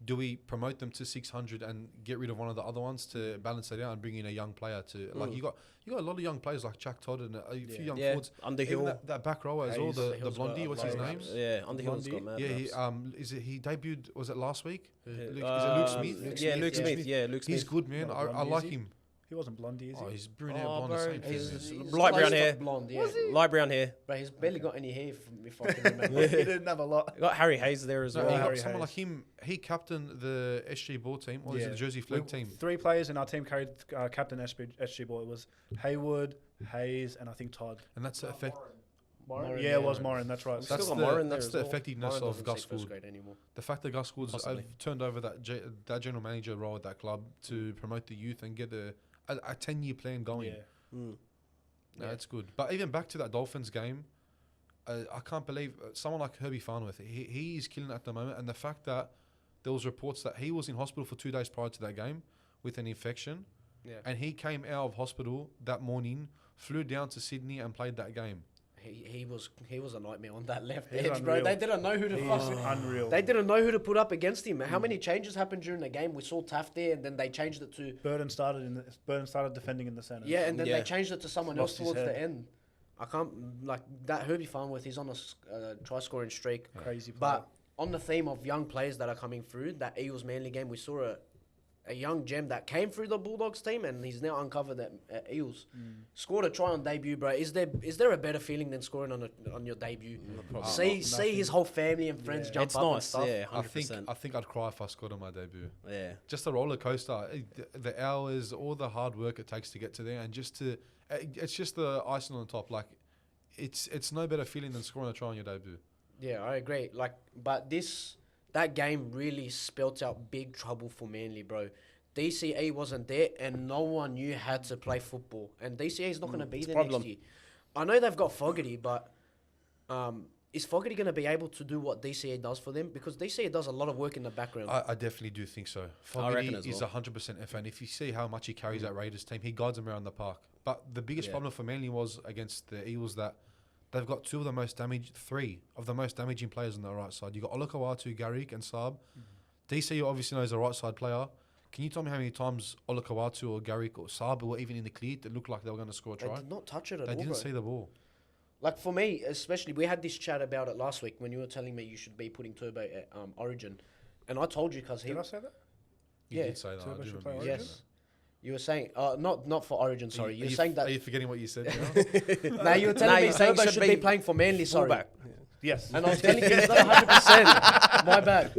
do we promote them to 600 and get rid of one of the other ones to balance it out and bring in a young player to like you got a lot of young players like Jack Todd and a few young forwards. Underhill. That back row as well. The blondie, what's his name? Yeah, Underhill's got mad. Yeah, raps. he debuted? Was it last week? Is it Luke Smith? Luke Smith. Yeah, Luke Smith. He's good, man. I like him. He wasn't blondie, is he? Oh, he's brunette blonde. The same He's thing. light brown hair. Blonde, yeah. Light brown hair. But he's barely got any hair, if I can remember. He didn't have a lot. Got Harry Hayes there as No, well. he got Harry someone Hayes. like him. He captained the SG ball team, or is it the Jersey flag team? 3 players in our team carried captain SG ball. It was Haywood, Hayes, and I think Todd. And that's the effect. Moran, Yeah, it was Moran. That's right. Still That's got the, Moran there that's as the well. effectiveness Moran of doesn't Gus say first Gould. grade anymore. The fact that Gus Gould's Possibly. turned over that general manager role at that club to promote the youth and get a 10-year plan going. Yeah. No, it's good. But even back to that Dolphins game, I can't believe someone like Herbie Farnworth, he is killing it at the moment. And the fact that there was reports that he was in hospital for 2 days prior to that game with an infection. Yeah. And he came out of hospital that morning, flew down to Sydney and played that game. He was a nightmare on that left He's edge, bro. unreal. They didn't know who to He fuck is with. unreal. They didn't know who to put up against him. How many changes happened during the game? We saw Taft there, and then they changed it to Burden started defending in the centre. yeah, and then Yeah. they changed it to someone Lost else his towards head. the end. I can't like that Herbie Farnworth. He's on a try scoring streak. Crazy player. But on the theme of young players that are coming through, that Eels Manly game, we saw a young gem that came through the Bulldogs team, and he's now uncovered at Eels. Scored a try on debut, bro. Is there a better feeling than scoring on your debut? See his whole family and friends Yeah. jump It's up and nice. stuff. Yeah, I 100%. think I'd cry if I scored on my debut. Yeah. Just a roller coaster. The hours, all the hard work it takes to get to there, and it's just the icing on the top. Like, it's no better feeling than scoring a try on your debut. Yeah, I agree. But that game really spelt out big trouble for Manly, bro. DCE wasn't there, and no one knew how to play football. And DCE is not going to be there problem. next year. I know they've got Fogarty, but is Fogarty going to be able to do what DCE does for them? Because DCE does a lot of work in the background. I definitely do think so. reckon Fogarty as is well. 100% F, and if you see how much he carries that Raiders team, he guides them around the park. But the biggest Yeah. problem for Manly was against the Eels that they've got three of the most damaging players on the right side. You got Olakawatu, Garrick, and Saab. DCE obviously knows the right side player. Can you tell me how many times Olakawatu or Garrick or Saab were even in the clear that looked like they were going to score a They try? did not touch it at They all, didn't bro. see the ball. Like, for me, especially, we had this chat about it last week when you were telling me you should be putting Turbo at Origin. And I told you because he... Did I say that? You Yeah. did say that. Turbo I do should remember play you Yes. saying You were saying... not for Origin, sorry. that. You were saying Are that... you forgetting what you said now? No, you were telling me you're saying Turbo he should be playing for Manly, sorry. Fullback. Yes. And I was telling you he's not 100%. My bad.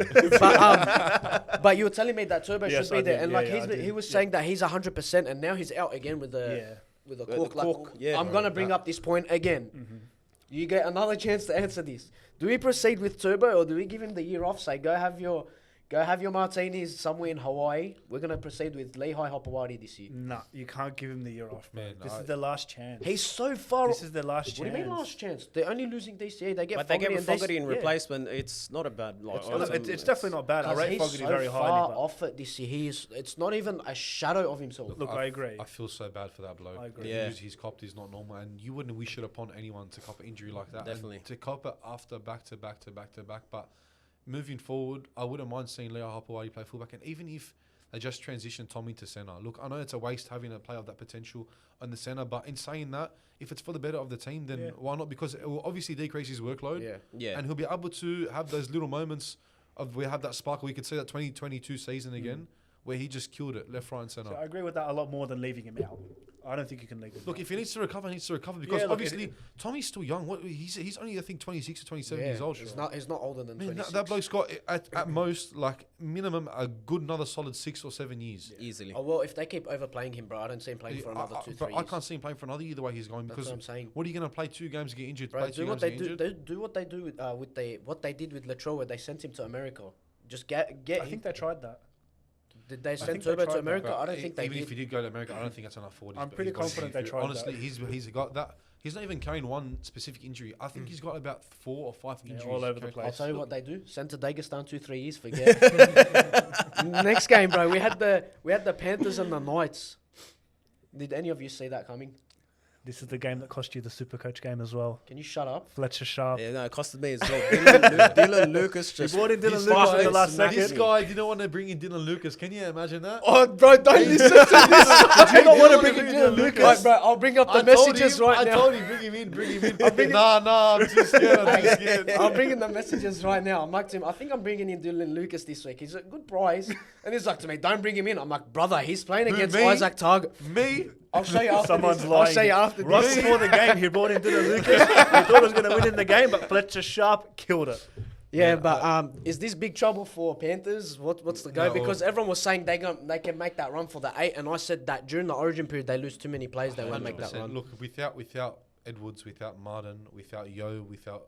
But you were telling me that Turbo Yes, should be I there. did. And Yeah, like yeah, I he did. was saying that he's 100% and now he's out again with the with the cork. Like, cork, yeah. I'm going to bring up this point again. You get another chance to answer this. Do we proceed with Turbo or do we give him the year off? Say, go have your martinis somewhere in Hawaii. We're going to proceed with Lehigh Hopewadi this year. Nah, you can't give him the year off, man. Man, This is the last chance. He's so far... This is the last What chance. do you mean last chance? They're only losing DCA. They get But they Fogarty gave and Fogarty in yeah. replacement. It's not a bad... Like, It's definitely not bad. I Because rate he's Fogarty so very far highly. But off it this year. It's not even a shadow of himself. look, I agree. I feel so bad for that bloke. I agree. The Yeah. news he's copped is not normal, and you wouldn't wish it upon anyone to cop an injury like that. Definitely. And to cop it after back to back. But moving forward, I wouldn't mind seeing Leo Hopewadi play fullback, and even if they just transition Tommy to centre. Look, I know it's a waste having a player of that potential on the centre, but in saying that, if it's for the better of the team, then Yeah. why not? Because it will obviously decrease his workload, Yeah. and he'll be able to have those little moments of we have that spark. We could see that 2022 season again, where he just killed it left, right, and centre. So I agree with that a lot more than leaving him out. I don't think you can leave him Look, out. if he needs to recover, he needs to recover because Yeah, look, obviously Tommy's still young. What he's only I think 26 or 27 Yeah, years old. he's not older than Man, 26. that bloke's got at most like minimum a good another solid 6 or 7 years. Easily. Oh, well, if they keep overplaying him, bro, I don't see him playing for another 2-3 but years. I can't see him playing for another year the way he's going That's because what I'm saying. what are you going to play 2 games, get injured, Bro, play 2 do what games, they get do. injured? Do what they do with what they did with Latrell, where they sent him to America. Just get. I think they tried that. Did they send think they Turbo tried to that. America? But I don't think they even did. if he did go to America, I don't think that's enough for. I'm pretty confident they tried Honestly, that. he's got that. He's not even carrying one specific injury. I think he's got about 4 or 5 injuries all over the carried. place. I'll tell you what they do. Send to Dagestan 2-3 years. Forget. Next game, bro. We had the Panthers and the Knights. Did any of you see that coming? This is the game that cost you the Supercoach game as well. Can you shut up? Fletcher Sharpe. Yeah, no, it costed me as well. Dylan Lucas You just. brought in Dylan This Lucas guy- in the last smacked This second. guy didn't want to bring in Dylan Lucas. Can you imagine that? Oh, bro, don't listen to this. I don't wanna bring in Dylan Lucas. Right, bro, I'll bring up the I told messages him, right I now. told him, bring him in, bring him in. Nah, I'm too scared. I'm too scared. I'm bringing the messages right now. I'm like to him, I think I'm bringing in Dylan Lucas this week. He's a good prize. And he's like to me, don't bring him in. I'm like, brother, he's playing Who, against me? Isaac Target. Me? I'll show you after Someone's this. lying. I'll show you after Right this. before the game, he brought in Dylan Lucas. He thought he was going to win in the game, but Fletcher Sharpe killed it. Yeah, but is this big trouble for Panthers? What's the go? No. Because everyone was saying they can make that run for the 8, and I said that during the Origin period they lose too many players. They won't make that 100%. run. Look, without Edwards, without Martin, without Yo, without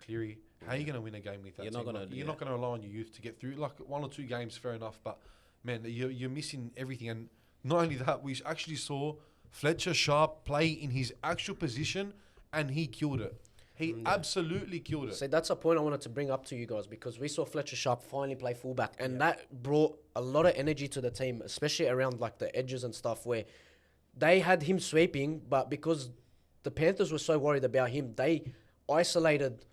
Cleary, how are you going to win a game with that? You're not team? gonna, You're not going to rely on your youth to get through. Like 1 or 2 games, fair enough, but man, you're missing everything. And not only that, we actually saw Fletcher Sharpe play in his actual position, and he killed it. He absolutely killed it. See, that's a point I wanted to bring up to you guys because we saw Fletcher Sharpe finally play fullback, and that brought a lot of energy to the team, especially around like the edges and stuff where they had him sweeping, but because the Panthers were so worried about him, they isolated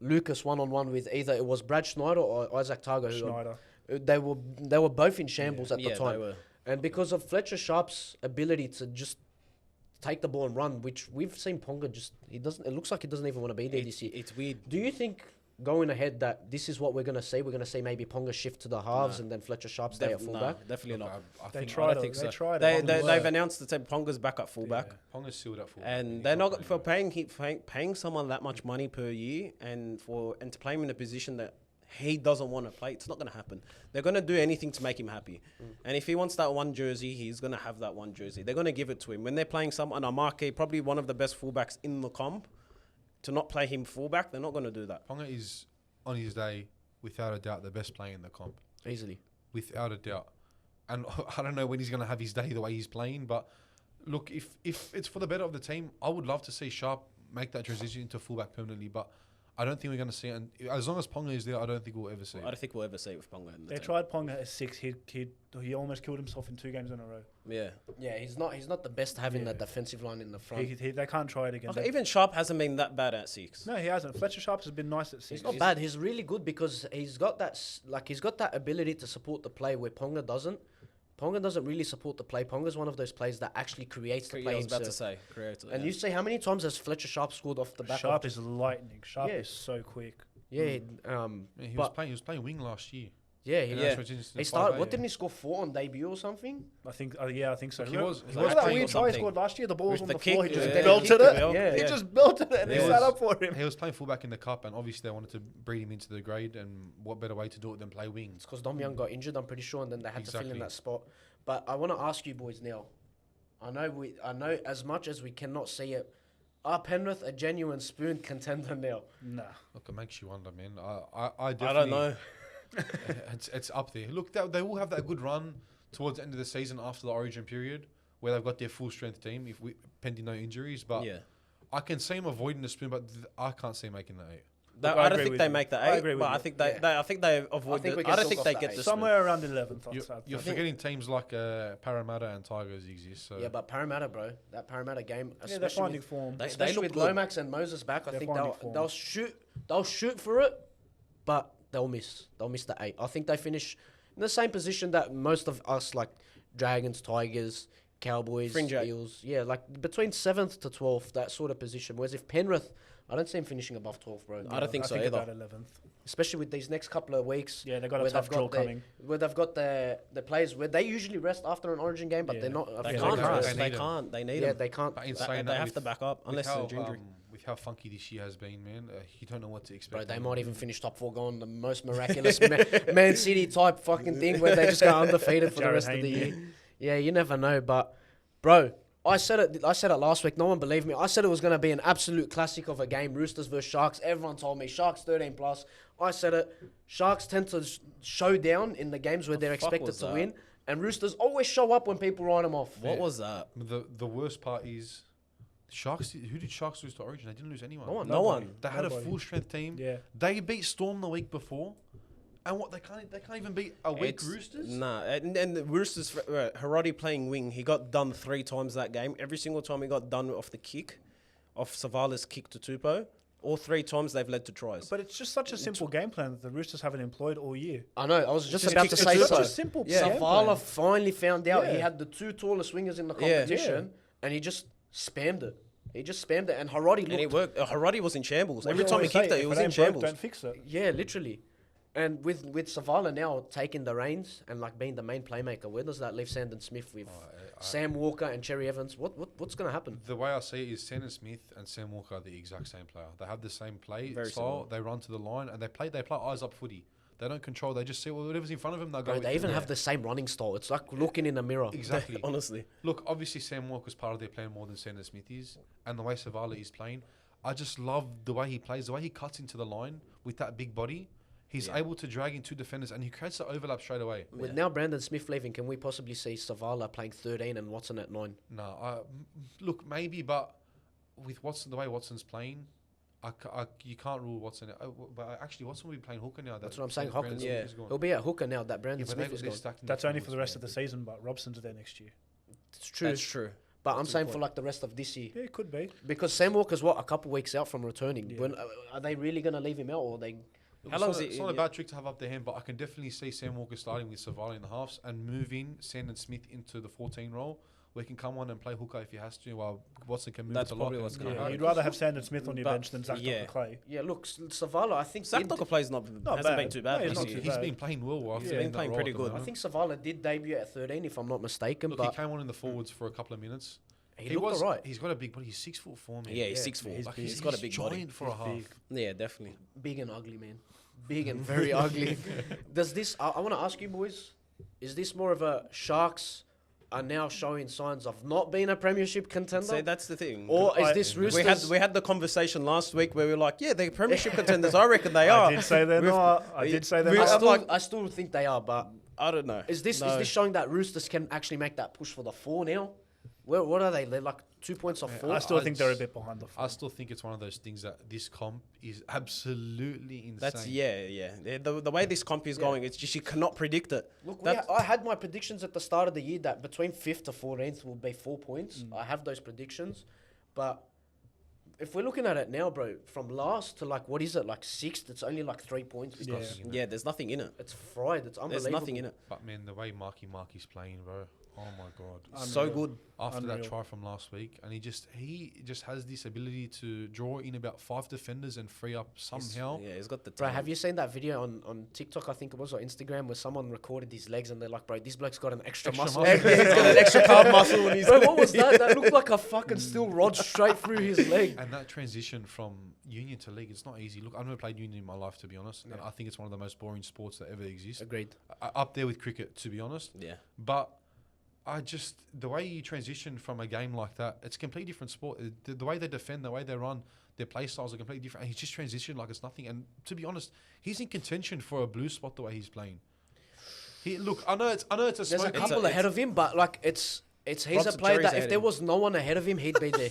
Lucas one-on-one with either it was Brad Schneider or Isaac Targa. Schneider. They were both in shambles at the Yeah, time. they were. And because of Fletcher Sharpe's ability to just take the ball and run, which we've seen Ponga it looks like he doesn't even want to be there this year. It's weird. Do you think going ahead that this is what we're going to see? We're going to see maybe Ponga shift to the halves and then Fletcher Sharpe stay at fullback? Nah, definitely not. I They think tried I it. don't think They so. tried They, it. they've announced that Ponga's back at fullback. Ponga's sealed up for And they're not for paying someone that much money per year and to play him in a position that he doesn't want to play. It's not going to happen. They're going to do anything to make him happy. And if he wants that one jersey, he's going to have that one jersey. They're going to give it to him. When they're playing someone, a marquee, probably one of the best fullbacks in the comp, to not play him fullback, they're not going to do that. Ponga is on his day, without a doubt, the best player in the comp. Easily. Without a doubt. And I don't know when he's going to have his day the way he's playing, but look, if it's for the better of the team, I would love to see Sharpe make that transition into fullback permanently, but I don't think we're going to see it. And as long as Ponga is there, I don't think we'll ever see it. I don't think we'll ever see it with Ponga. In the They team. tried Ponga at 6. He almost killed himself in 2 games in a row. Yeah. Yeah, he's not the best having that defensive line in the front. They can't try it again. Okay, even Sharpe hasn't been that bad at 6. No, he hasn't. Fletcher Sharpe has been nice at 6. He's not bad. He's really good because he's got that ability to support the play where Ponga doesn't. Ponga doesn't really support the play. Ponga's one of those players that actually creates the play. I was about to himself. say, creator. And you see how many times has Fletcher Sharpe scored off the back Sharpe of is lightning. Sharpe Yeah. is so quick. Yeah, Yeah, he was playing wing last year. yeah, You know, Yeah. so it's just he the started. 5A, What didn't he score 4 on debut or something? I think. I think so. Look, he was Remember that playing weird or try he something. scored last year? The ball was on With the the floor. He kick, just yeah, belted kicked it. it well. He Yeah. just belted it and He he was- sat up for him. He was playing fullback in the cup, and obviously they wanted to breed him into the grade, and what better way to do it than play wing? It's because Dom Young got injured, I'm pretty sure, and then they had to fill in Exactly. that spot. But I want to ask you boys now. I know as much as we cannot see it, are Penrith a genuine spoon contender now? Nah. Look, it makes you wonder, man. I definitely, I don't know. it's up there. Look, they will have that good run towards the end of the season after the Origin period, where they've got their full strength team, pending no injuries. But Yeah. I can see them avoiding the spoon, but I can't see them making the 8. Look, I I don't agree think with they you. make the I 8, agree with but I you. think I think they avoid think we it. can I don't still think go they for get the the eight. Somewhere around 11th. You're forgetting teams like Parramatta and Tigers exist. So Yeah, but Parramatta, bro, that Parramatta game, Yeah, they're especially finding with, form. especially look with good. Lomax and Moses back, I They're think finding form. they'll shoot for it, but they'll miss the 8. I think they finish in the same position that most of us, like Dragons, Tigers, Cowboys, Fringe eight. Eels, yeah, like between 7th to 12th, that sort of position. Whereas if Penrith, I don't see them finishing above 12, bro. I don't think so either. about 11th. Especially with these next couple of weeks. Yeah, they got a where tough they've draw got coming. Where they've got the players where they usually rest after an Origin game, but Yeah. they're not. They Yeah, can't they rest. can't. They They need can't. They need Yeah, them. they can't. But in They saying they that, have to back up unless how, there's injury. with how funky this year has been, man, you don't know what to expect. Bro, they anymore. might even finish top 4 going the most miraculous Man City type fucking thing where they just go undefeated for the Jared rest of the Hayne. year. Yeah, you never know. But, bro, I said it last week. No one believed me. I said it was going to be an absolute classic of a game. Roosters versus Sharks. Everyone told me Sharks 13 plus. I said it. Sharks tend to show down in the games where they're fuck expected was to that? win. And Roosters always show up when people write them off. What was that? The worst part is Sharks. Who did Sharks lose to Origin? They didn't lose anyone. No one. No one. They had a Nobody. full strength team. Yeah. They beat Storm the week before, And what they can't even beat a weak Roosters. Nah, and the Roosters, Haradi playing wing, he got done 3 times that game. Every single time he got done off the kick, off Savala's kick to Tupou. All 3 times they've led to tries. But it's just such a simple game plan that the Roosters haven't employed all year. I know. I was just Just about kick to the say two. so. Such a simple game Savala plan. finally found out he Yeah. had the 2 tallest wingers in the Yeah. competition, and he just spammed it. He just spammed it, and Haradi And it looked. worked. Haradi was in shambles. What Every you time he always say, kicked it, if he was ain't in broke, shambles. Don't fix it. Yeah, literally. And with Savala now taking the reins and like being the main playmaker, where does that leave Sandon Smith with Sam Walker and Cherry Evans? What's going to happen? The way I see it is Sandon Smith and Sam Walker are the exact same player. They have the same play Very style. similar. They run to the line and they play eyes up footy. They don't control. They just see whatever's in front of them. They'll go. Bro, with they it. even have the same running style. It's like looking in a mirror. Exactly. Honestly. Look, obviously Sam Walker's part of their plan more than Sandon Smith is, and the way Savala is playing, I just love the way he plays, the way he cuts into the line with that big body. He's able to drag in 2 defenders, and he creates the overlap straight away. With now Brandon Smith leaving, can we possibly see Savala playing 13 and Watson at 9? No, look, maybe, but with Watson, the way Watson's playing, you can't rule Watson out. But actually, Watson will be playing hooker now. That's what I'm saying. Brandon Hawkins, Smith is gone. he'll be at hooker now that Brandon Yeah, but Smith they're is gone. stacked in That's only for the rest of the forwards, season, but Robson's there next year. It's true. That's true. But I'm That's a saying good for point. like the rest of this year. Yeah, it could be. Because Sam Walker's a couple weeks out from returning. Yeah. When are they really going to leave him out, or they? How long is It's it? not a bad trick to have up their hand, but I can definitely see Sam Walker starting with Savala in the halves and moving Sandon Smith into the 14 role, where he can come on and play hooker if he has to, while Watson can move That's to probably lock what's and gonna go Yeah, hard. you'd rather have Sandon Smith on your But- bench than Zach yeah. Dr. Clay. Yeah, look, Savala. I think Zach did- Docker plays hasn't bad. been too bad. No, he's this not year. too He's bad. been playing well after He's being been in that playing role pretty at the good. I moment. think Savala did debut at 13, if I'm not mistaken. Look, but he came on in the forwards for a couple of minutes. he He looked was alright. He's got a big body. He's 6'4", man. Yeah, he's Yeah, 6'4". he's Like, big. He's got a big giant body. for a half. big. Yeah, definitely. Big and ugly, man. Big and very ugly. Does this? I want to ask you, boys. Is this more of a Sharks are now showing signs of not being a premiership contender, So that's the thing. or is this we Roosters? had the conversation last week where we were like, yeah, they're premiership contenders. I reckon they are. I did say they're We've- not. I did say they're we- I not. I'm still think they are, but I don't know. is this showing that Roosters can actually make that push for the 4 now? What are they? They're like 2 points off 4. I still think they're a bit behind the I four. still think it's one of those things that this comp is absolutely insane. That's yeah. The way this comp is going, it's just you cannot predict it. Look, That's- I had my predictions at the start of the year that between 5th to 14th will be 4 points. I have those predictions, but if we're looking at it now, bro, from last to like what is it, like 6th? It's only like 3 points. It's Yeah. nothing in it. Yeah, there's nothing in it. It's fried. It's unbelievable. There's nothing in it. But man, the way Marky's playing, bro. Oh my god. So good. After that Unreal. try from last week, and he just has this ability to draw in about 5 defenders and free up somehow. Yeah, he's got the. Bro, talent. have you seen that video on TikTok, I think it was, or Instagram, where someone recorded his legs and they're like, bro, this bloke's got an extra Extra muscle. muscle. He's got an extra calf muscle. And he's bro, what was that? That looked like a fucking steel rod straight through his leg. And that transition from union to league, it's not easy. Look, I've never played union in my life, to be honest, and I think it's one of the most boring sports that ever exist. Agreed. Up there with cricket, to be honest. Yeah. But the way you transition from a game like that, it's a completely different sport. The way they defend, the way they run, their play styles are completely different. And he's just transitioned like it's nothing. And to be honest, he's in contention for a blue spot the way he's playing. I know it's a There's a smoke. couple ahead of him, but like he's a Robson player Cherry's that ahead if of there him. was no one ahead of him, he'd be there.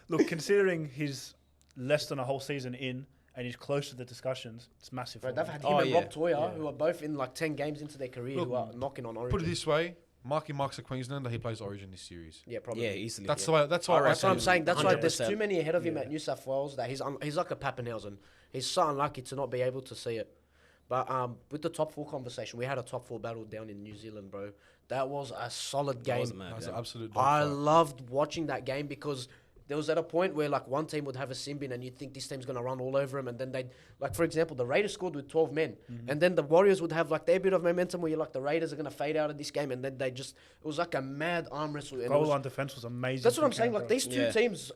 Look, considering he's less than a whole season in and he's close to the discussions, it's massive. Bro, for they've him. had him Oh, and yeah. Rob Toyer, Yeah. who are both in like 10 games into their career, Look, who are knocking on Origin. Put it this way, Mark's a Queenslander. He plays Origin this series. Yeah, probably. Yeah, easily. That's yeah. the way. That's why That's what I'm see it. saying. That's why there's 100%. too many ahead of him at New South Wales that he's like a Pappenhausen. He's so unlucky to not be able to see it. But with the top 4 conversation, we had a top 4 battle down in New Zealand, bro. That was a solid game. was a mad That's game. an absolute. I dogfight. loved watching that game because there was at a point where like one team would have a sin bin and you'd think this team's going to run all over them, and then they'd, like for example, the Raiders scored with 12 men, and then the Warriors would have like their bit of momentum where you're like, the Raiders are going to fade out of this game, and then it was like a mad arm wrestle. And it Goal was- line defense was amazing. that's what from I'm saying. Canberra. Like these two Yeah. teams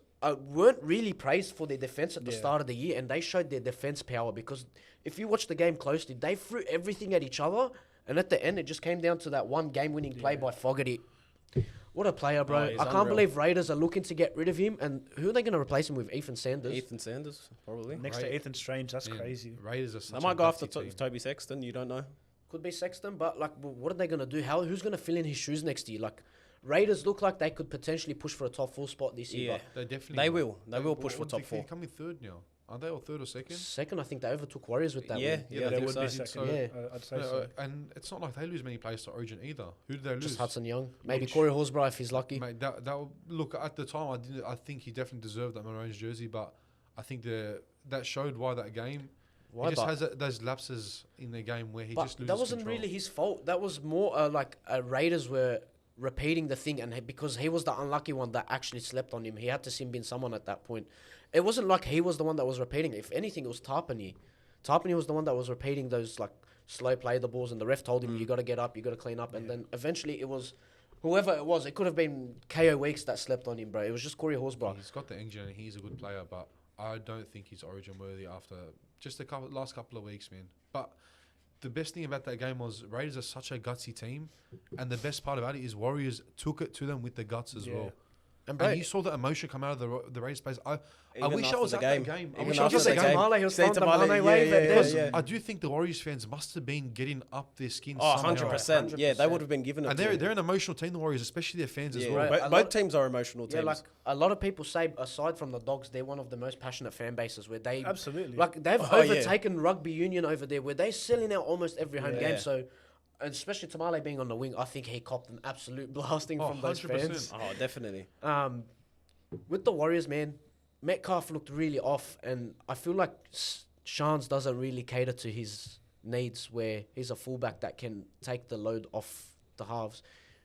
weren't really praised for their defense at the Yeah. start of the year, and they showed their defense power because if you watch the game closely, they threw everything at each other, and at the end, it just came down to that one game-winning play by Fogarty. What a player, bro! Oh, he's I can't unreal. believe Raiders are looking to get rid of him, and who are they going to replace him with? Ethan Sanders. Ethan Sanders, probably. Next Right. to Ethan Strange, that's Man, crazy. Raiders are They such might a go after dirty team. Toby Sexton. You don't know. Could be Sexton, but like, what are they going to do? Who's going to fill in his shoes next year? Like, Raiders look like they could potentially push for a top 4 spot this year. Yeah. But They definitely. They will. They will push for What top they 4. come in third now. Are they or third or second? Second, I think they overtook Warriors with that Yeah, win. yeah, I they think would so. be second. Yeah. I'd say No, so. and it's not like they lose many players to Origin either. Who did they lose? Just Hudson Young. Maybe Which- Corey Horsburgh if he's lucky. Mate, look at the time. I think he definitely deserved that Maroon's jersey, but I think that showed why that game. Why? He just But- has those lapses in the game where he But just loses that wasn't control. really his fault. That was more like Raiders were repeating the thing, and because he was the unlucky one that actually slept on him, he had to sim bin someone at that point. It wasn't like he was the one that was repeating. If anything, it was Tarpany. Tarpany was the one that was repeating those like slow play the balls, and the ref told him you got to get up, you got to clean up, and then eventually it was whoever it was. It could have been KO Weeks that slept on him, bro. It was just Corey Horsburgh. He's got the engine and he's a good player, but I don't think he's Origin worthy after just the last couple of weeks, man. But the best thing about that game was Raiders are such a gutsy team, and the best part about it is Warriors took it to them with the guts as well. And bro, And you saw the emotion come out of the Raiders players. I Even wish I after was the at game. that game. I Even wish I was after at the that game. game. Tamale, he was Say throwing the Tamale, Mane yeah, wave yeah, at yeah, them. Because yeah. I do think the Warriors fans must have been getting up their skin Oh, somehow. 100%. Yeah, they 100%. would have been given it And to they're him. they're an emotional team, the Warriors, especially their fans as Yeah, well. Right. both A lot- teams are emotional Yeah, teams. like a lot of people say, aside from the Dogs, they're one of the most passionate fan bases where they Absolutely. like they've Oh, yeah. overtaken rugby union over there, where they're selling out almost every home Yeah. game. So, and especially Tamale being on the wing, I think he copped an absolute blasting Oh, from those 100%. fans. Oh, definitely. With the Warriors, man, Metcalf looked really off, and I feel like Shans doesn't really cater to his needs, where he's a fullback that can take the load off the halves.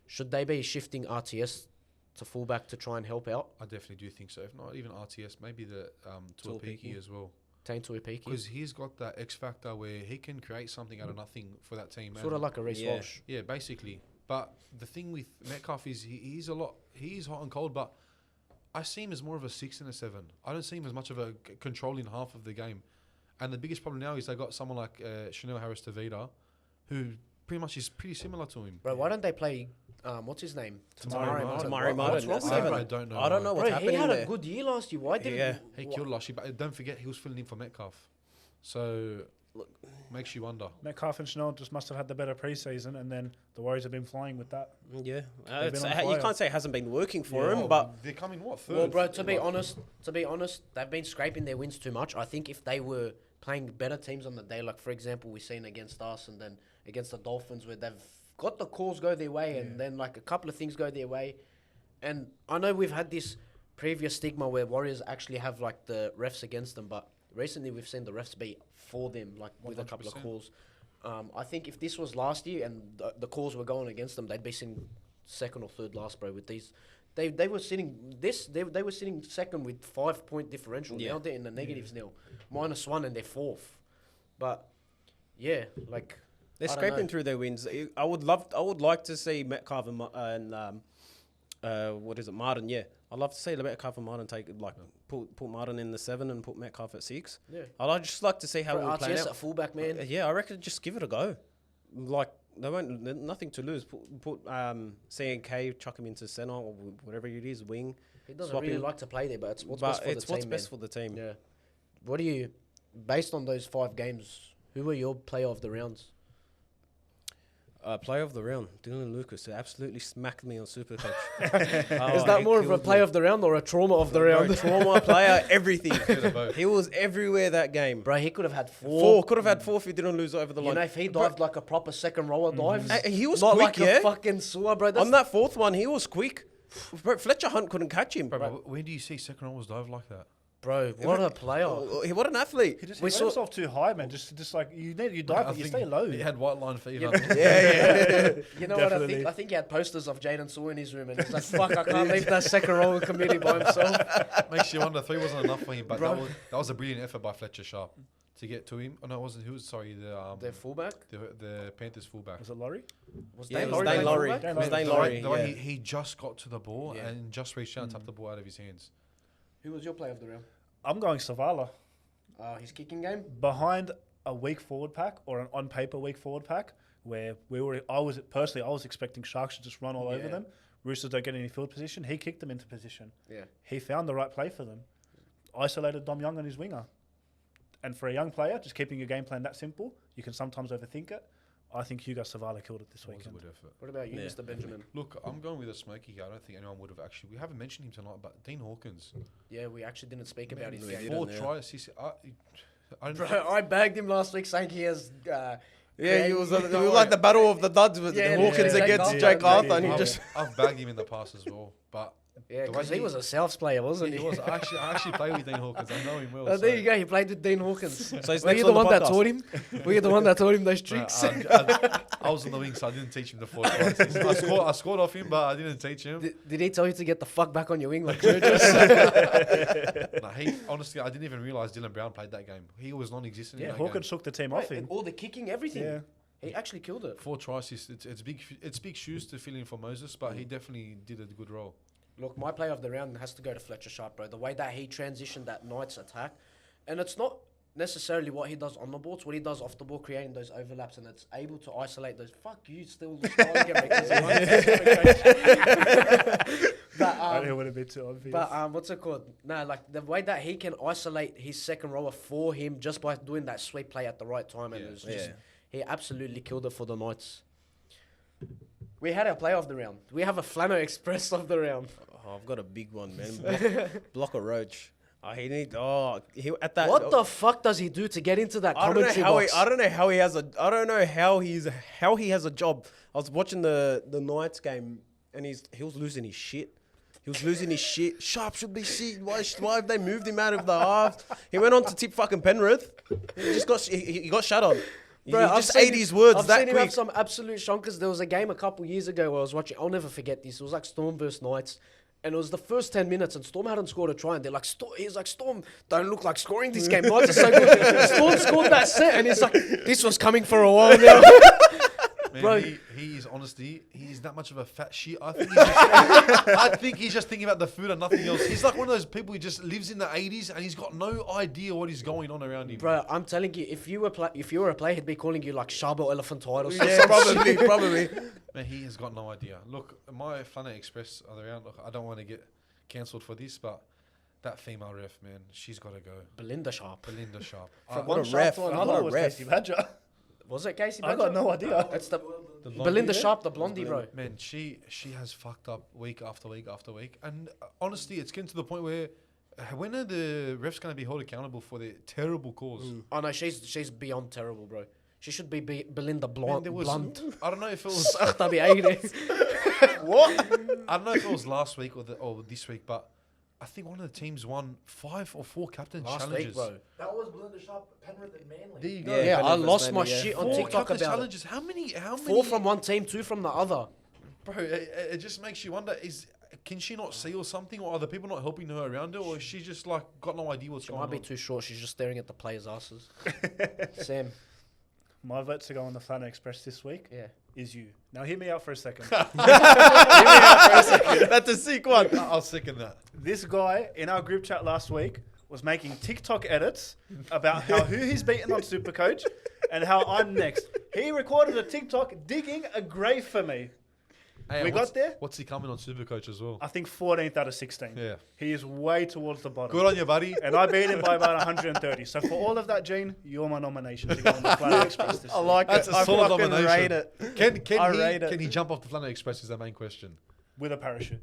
Should they be shifting RTS to fullback to try and help out? I definitely do think so. If not even RTS, maybe the Tuapiki. Tuapiki as well. Tane Tuipiki. Because he's got that X factor where he can create something out of nothing for that team. Sort of And- like a Reece Yeah. Walsh. yeah, basically. But the thing with Metcalf is he's hot and cold, but I see him as more of a 6 and a 7. I don't see him as much of a controlling half of the game. And the biggest problem now is they got someone like Chanel Harris-Tavita, who pretty much is pretty similar to him. Bro, why don't they play, what's his name? Tamari Martin. What's Martin. wrong with I him? don't know. I don't know Bro, what's he happening had there. a good year last year. Why didn't Yeah. He killed last year, but don't forget he was filling in for Metcalf. So, makes you wonder. Metcalf and Chanel just must have had the better preseason, and then the Warriors have been flying with that. Yeah. They've been on You fire. can't say it hasn't been working for Oh, him, but they're coming what third? Well, bro, to be honest, they've been scraping their wins too much. I think if they were playing better teams on the day, like for example, we've seen against us and then against the Dolphins, where they've got the calls go their way and then like a couple of things go their way. And I know we've had this previous stigma where Warriors actually have like the refs against them, but recently we've seen the refs be for them, like with a couple of 100%. calls. I think if this was last year and the calls were going against them, they'd be sitting second or third last, bro. With these, they were sitting they were sitting second with 5 point differential. Yeah. Now they're in the negatives now, -1 and they're fourth. But yeah, like they're I don't scraping know. through their wins. I would like to see Metcalf and what is it, Martin? Yeah, I'd love to see Metcalf and Martin take put Martin in the 7 and put Metcalf at 6. Yeah. I'd just like to see how Bro, it will play RTS out. at fullback, man. Yeah, I reckon just give it a go. Like nothing to lose. Put CNK, chuck him into center or whatever it is, wing. He doesn't swap really him. like to play there, but it's what's But best for it's the what's team. best man. for the team. Yeah. What do you, based on those 5 games, who were your player of the rounds? Player of the round, Dylan Lucas, who absolutely smacked me on Supercoach. Is that more of a player of the round or a trauma of the round? Trauma player, everything. Bit of both. He was everywhere that game. Bro, he could have had 4. 4 could have had 4 if he didn't lose over the You line. know, if he dived like a proper second rower dives, He was not quick, like yeah. a fucking sewer, bro. That's On that 4th one, he was quick. Bro, Fletcher Hunt couldn't catch him. Bro, but when do you see second rows dive like that? bro, what a player. What an athlete. He just We he saw- let himself too high, man. Just like you dive, but you stay low. He had white line feet. Yeah. Yeah. You know what I Definitely. think? I think he had posters of Jaden Saw in his room, and he's like, "Fuck, I can't leave that second rower committee by himself." Makes you wonder. 3 wasn't enough for him, but Bro. that was a brilliant effort by Fletcher Sharpe to get to him. Oh no, it wasn't. Who was sorry? Their fullback The Panthers fullback. Was it Laurie? was Yeah, Dane it was Laurie. Dane playing Laurie. fullback? It was Dane The Laurie. The way Yeah. he just got to the ball Yeah. and just reached out and tapped the ball out of his hands. Who was your player of the round? I'm going Savala. His kicking game. Behind a weak forward pack or an on paper weak forward pack, where I was expecting Sharks to just run all over Yeah. them. Roosters don't get any field position. He kicked them into position. Yeah. He found the right play for them. Isolated Dom Young on his winger. And for a young player, just keeping your game plan that simple, you can sometimes overthink it. I think Hugo Savala killed it this That was a weekend. good effort. What about you, Yeah. Mr. Benjamin? Look, I'm going with a smoky here. I don't think anyone would have actually. We haven't mentioned him tonight, but Dean Hawkins. Yeah, we actually didn't speak about his we game. didn't, 4 yeah. tries. I Bro, I bagged him last week saying he has. Yeah, he was, it creative- was like the battle of the duds with Yeah, Hawkins yeah, against Jake Jake Arthur, Arthur, and he yeah. just. I've bagged him in the past as well, but Yeah, the way because he was a Souths player, wasn't he? he was. I actually played with Dean Hawkins. I know him well. Oh, there so- you go. He played with Dean Hawkins. So he's Were next you on the the one that podcast. taught him? Were you the one that taught him those No, tricks? I was on the wing, so I didn't teach him the 4 tries. I scored off him, but I didn't teach him. Did he tell you to get the fuck back on your wing like Jurgis? Nah, honestly, I didn't even realize Dylan Brown played that game. He was non-existent. Yeah, in that Hawkins game. took the team off him. All the kicking, everything. Yeah. He actually killed it. 4 tries. It's big shoes to fill in for Moses, but he definitely did a good role. Look, my player of the round has to go to Fletcher Sharpe, bro. The way that he transitioned that Knights attack, and it's not necessarily what he does on the ball, it's what he does off the ball, creating those overlaps, and it's able to isolate those. Fuck you, still smiling at me. But I didn't want to be too obvious. But what's it called? No, like the way that he can isolate his second rower for him just by doing that sweep play at the right time, and Yeah. it's just he absolutely killed it for the Knights. We had our player of the round. We have a Flanno Express of the round. Oh, I've got a big one, man. Blocker Roach. He at that. What the fuck does he do to get into that I don't know commentary how box? I don't know how he has a. I don't know how he has a job. I was watching the Knights game, and he was losing his shit. He was losing his shit. Sharpe should be shit. Why have they moved him out of the half? He went on to tip fucking Penrith. He got shut on. Bro, He I've just seen ate his words I've that seen him have quick. some absolute shonkers. There was a game a couple years ago where I was watching. I'll never forget this. It was like Storm versus Knights. And it was the first 10 minutes, and Storm hadn't scored a try. And they're like, he's like, Storm, don't look like scoring this game. Knights are so good. Storm scored that set, and he's like, this was coming for a while now. Man, Bro. he is honestly, he's that much of a fat shit. I think he's just thinking about the food and nothing else. He's like one of those people who just lives in the 80s and he's got no idea what is going on around him. Bro, I'm telling you, if you were a player, he'd be calling you like Sharpe or Elephantitis. Yeah, probably. Man, he has got no idea. Look, my Flanno Express are around. Look, I don't want to get cancelled for this, but that female ref, man, she's got to go. Belinda Sharpe. Belinda Sharpe. From What one a Sharpe ref. to What another. a it was ref. Casey Badger. Was it Casey I Badger? got no idea. It's the The Belinda blondie, Sharpe, the blondie, bro. Man, she has fucked up week after week after week. And honestly, it's getting to the point where when are the refs going to be held accountable for their terrible calls? Oh no, she's beyond terrible, bro. She should be Belinda Man, Blunt. there was, Blunt. I don't know if it was What? I don't know if it was last week or this week, but I think one of the teams won 5 or 4 captain Last challenges. week, bro. That was Belinda Sharpe, Penrith and Manly. There you go. Yeah, Yeah, I Penrith lost was my maybe, yeah. shit on 4 TikTok captain about it. challenges. How many? 4 from one team, 2 from the other. Bro, it just makes you wonder: can she not see or something, or are the people not helping her around her, or is she just like got no idea what's She going might be on? too short. She's just staring at the players' asses. Sam, My vote to go on the Flanno Express this week yeah. is you. Now hear me out for a second. That's a sick one. I'll second that. This guy in our group chat last week was making TikTok edits about who he's beaten on Supercoach and how I'm next. He recorded a TikTok digging a grave for me. Hey, We got there? What's he coming on Supercoach as well? I think 14th out of 16. Yeah. He is way towards the bottom. Good on you, buddy. And I beat him by about 130. So for all of that, Gene, you're my nomination to go on the Flanno Express this I week. like That's it. a I solid fucking nomination. rate it. Can he jump off the Flanno Express is the main question. With a parachute.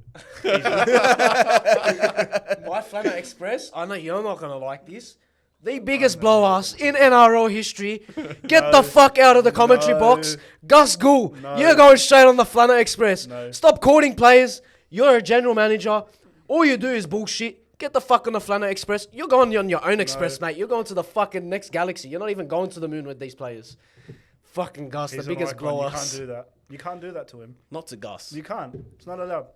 My Flanno Express, I know you're not going to like this. The biggest blow-ass in NRL history. Get the fuck out of the commentary No. box. Gus Gould, No. you're going straight on the Flanno Express. No. Stop courting players. You're a general manager. All you do is bullshit. Get the fuck on the Flanno Express. You're going on your own express, mate. You're going to the fucking next galaxy. You're not even going to the moon with these players. Fucking Gus, He's the biggest an icon. You can't blow-ass. do that. You can't do that to him. Not to Gus. You can't. It's not allowed.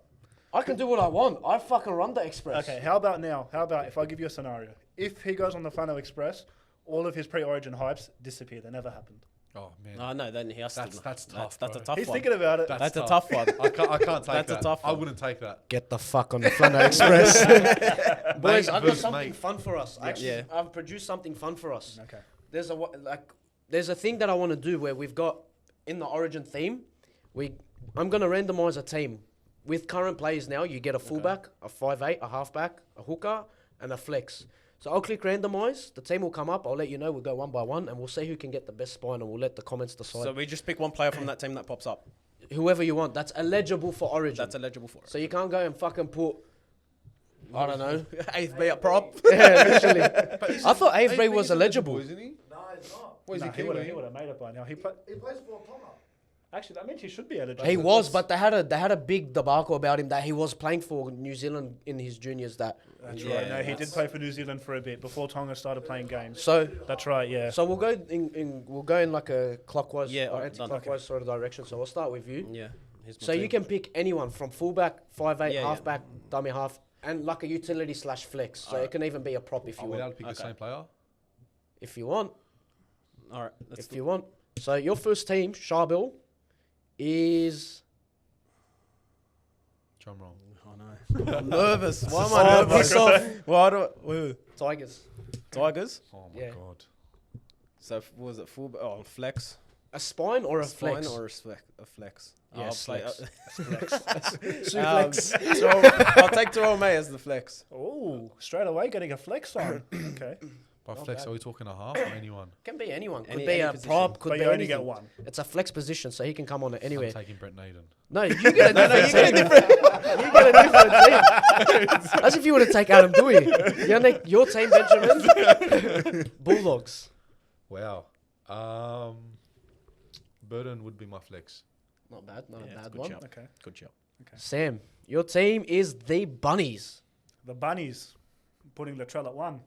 I can do what I want. I fucking run the Express. Okay, how about now? How about if I give you a scenario? If he goes on the Flanno Express, all of his pre-origin hypes disappear. They never happened. Oh man, Oh, no, then he has That's- to. that's tough, That's a bro. tough He's one. thinking about it. That's a tough one. I can't take That's a that. tough I one. wouldn't take that. Get the fuck on the Flanno Express. Boys, Mate I've got versus something mate. fun for us. Actually, Yeah. I've produced something fun for us. Okay. There's a thing that I want to do where we've got in the Origin theme. I'm gonna randomize a team with current players now. You get a fullback, a 5'8", a halfback, a hooker, and a flex. So I'll click randomize. The team will come up. I'll let you know. We'll go one by one, and we'll see who can get the best spine, and we'll let the comments decide. So we just pick one player from that team that pops up. Whoever you want. That's eligible for Origin. That's eligible for it. So you can't go and fucking put, I don't know. Eighth B up prop. Yeah, literally. I thought Avery was eligible. isn't he? No, it's not. What is Nah, he he would Kiwi? have made it by now. He plays for Tonga. Actually, that means he should be eligible. He was, but they had a big debacle about him that he was playing for New Zealand in his juniors. That's Yeah, right. No, he did that's- play for New Zealand for a bit before Tonga started playing games. So That's right. Yeah. we'll go in like a clockwise Yeah, or done. anti-clockwise sort of direction. So I'll start with you. Yeah. here's my So you team. can pick anyone from fullback, 5'8", Yeah, yeah. halfback, dummy half, and like a utility / flex. So it can even be a prop if Are you we allowed want. to pick the same player? If you want. All right. Let's If you want. So your first team, Sharpe, is Drum roll. Oh no. I'm nervous. Why am Oh, I nervous? piss off. Why do I, Tigers. Tigers? Oh my Yeah. god. So what was it full? Oh, flex. A spine or a Spine flex? or a flex? Yeah, I'll play. flex. I'll take Terrell May as the flex. Oh, straight away getting a flex on. Okay. By Not flex, bad. are we talking a half or anyone? Can be anyone. Could Any- be any a position. prop. Could But be you only anything. get one. It's a flex position, so he can come on it anywhere. I'm taking Brent Naden. No, you get a different team. You get a different team. As if you want to take Adam Dewey. Your team, Benjamin. Bulldogs. Wow. Burden would be my flex. Not bad. Not Yeah, a it's bad good one. shout. Okay. Good job. Sam, your team is the Bunnies. The Bunnies putting Latrell at 1.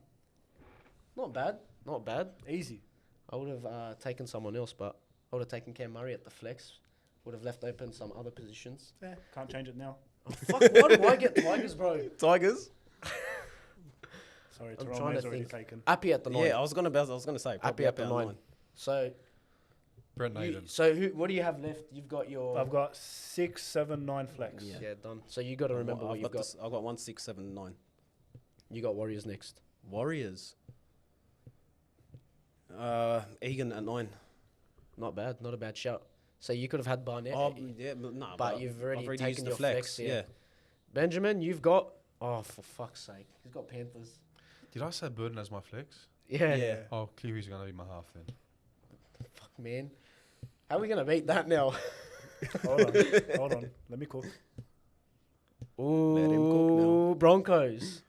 Not bad. Not bad. Easy. I would have taken someone else, but I would have taken Cam Murray at the flex. Would have left open some other positions. Yeah. Can't change it now. Oh, fuck, why do I get Tigers, bro? Tigers. Sorry, I'm Terrell trying May's to already think. taken. Appy at the 9. Yeah, I was gonna say. Appy Probably at the 9. So, Brent Naden. what do you have left? You've got your... I've got 6, 7, 9 flex. Yeah. Yeah, done. So you got to remember what you've got. I've got 1, 6, 7, 9. You got Warriors next. Warriors. Egan at 9. Not bad. Not a bad shout. So you could have had Barnett. Oh yeah, but no. but you've already I've taken used the your flex. flex, yeah. Benjamin, you've got... Oh, for fuck's sake. He's got Panthers. Did I say Burden as my flex? Yeah. Yeah. Oh, Cleary's going to be my half then. Fuck, man. How are we going to beat that now? Hold on. Let me cook. Ooh, Let him cook now. Broncos.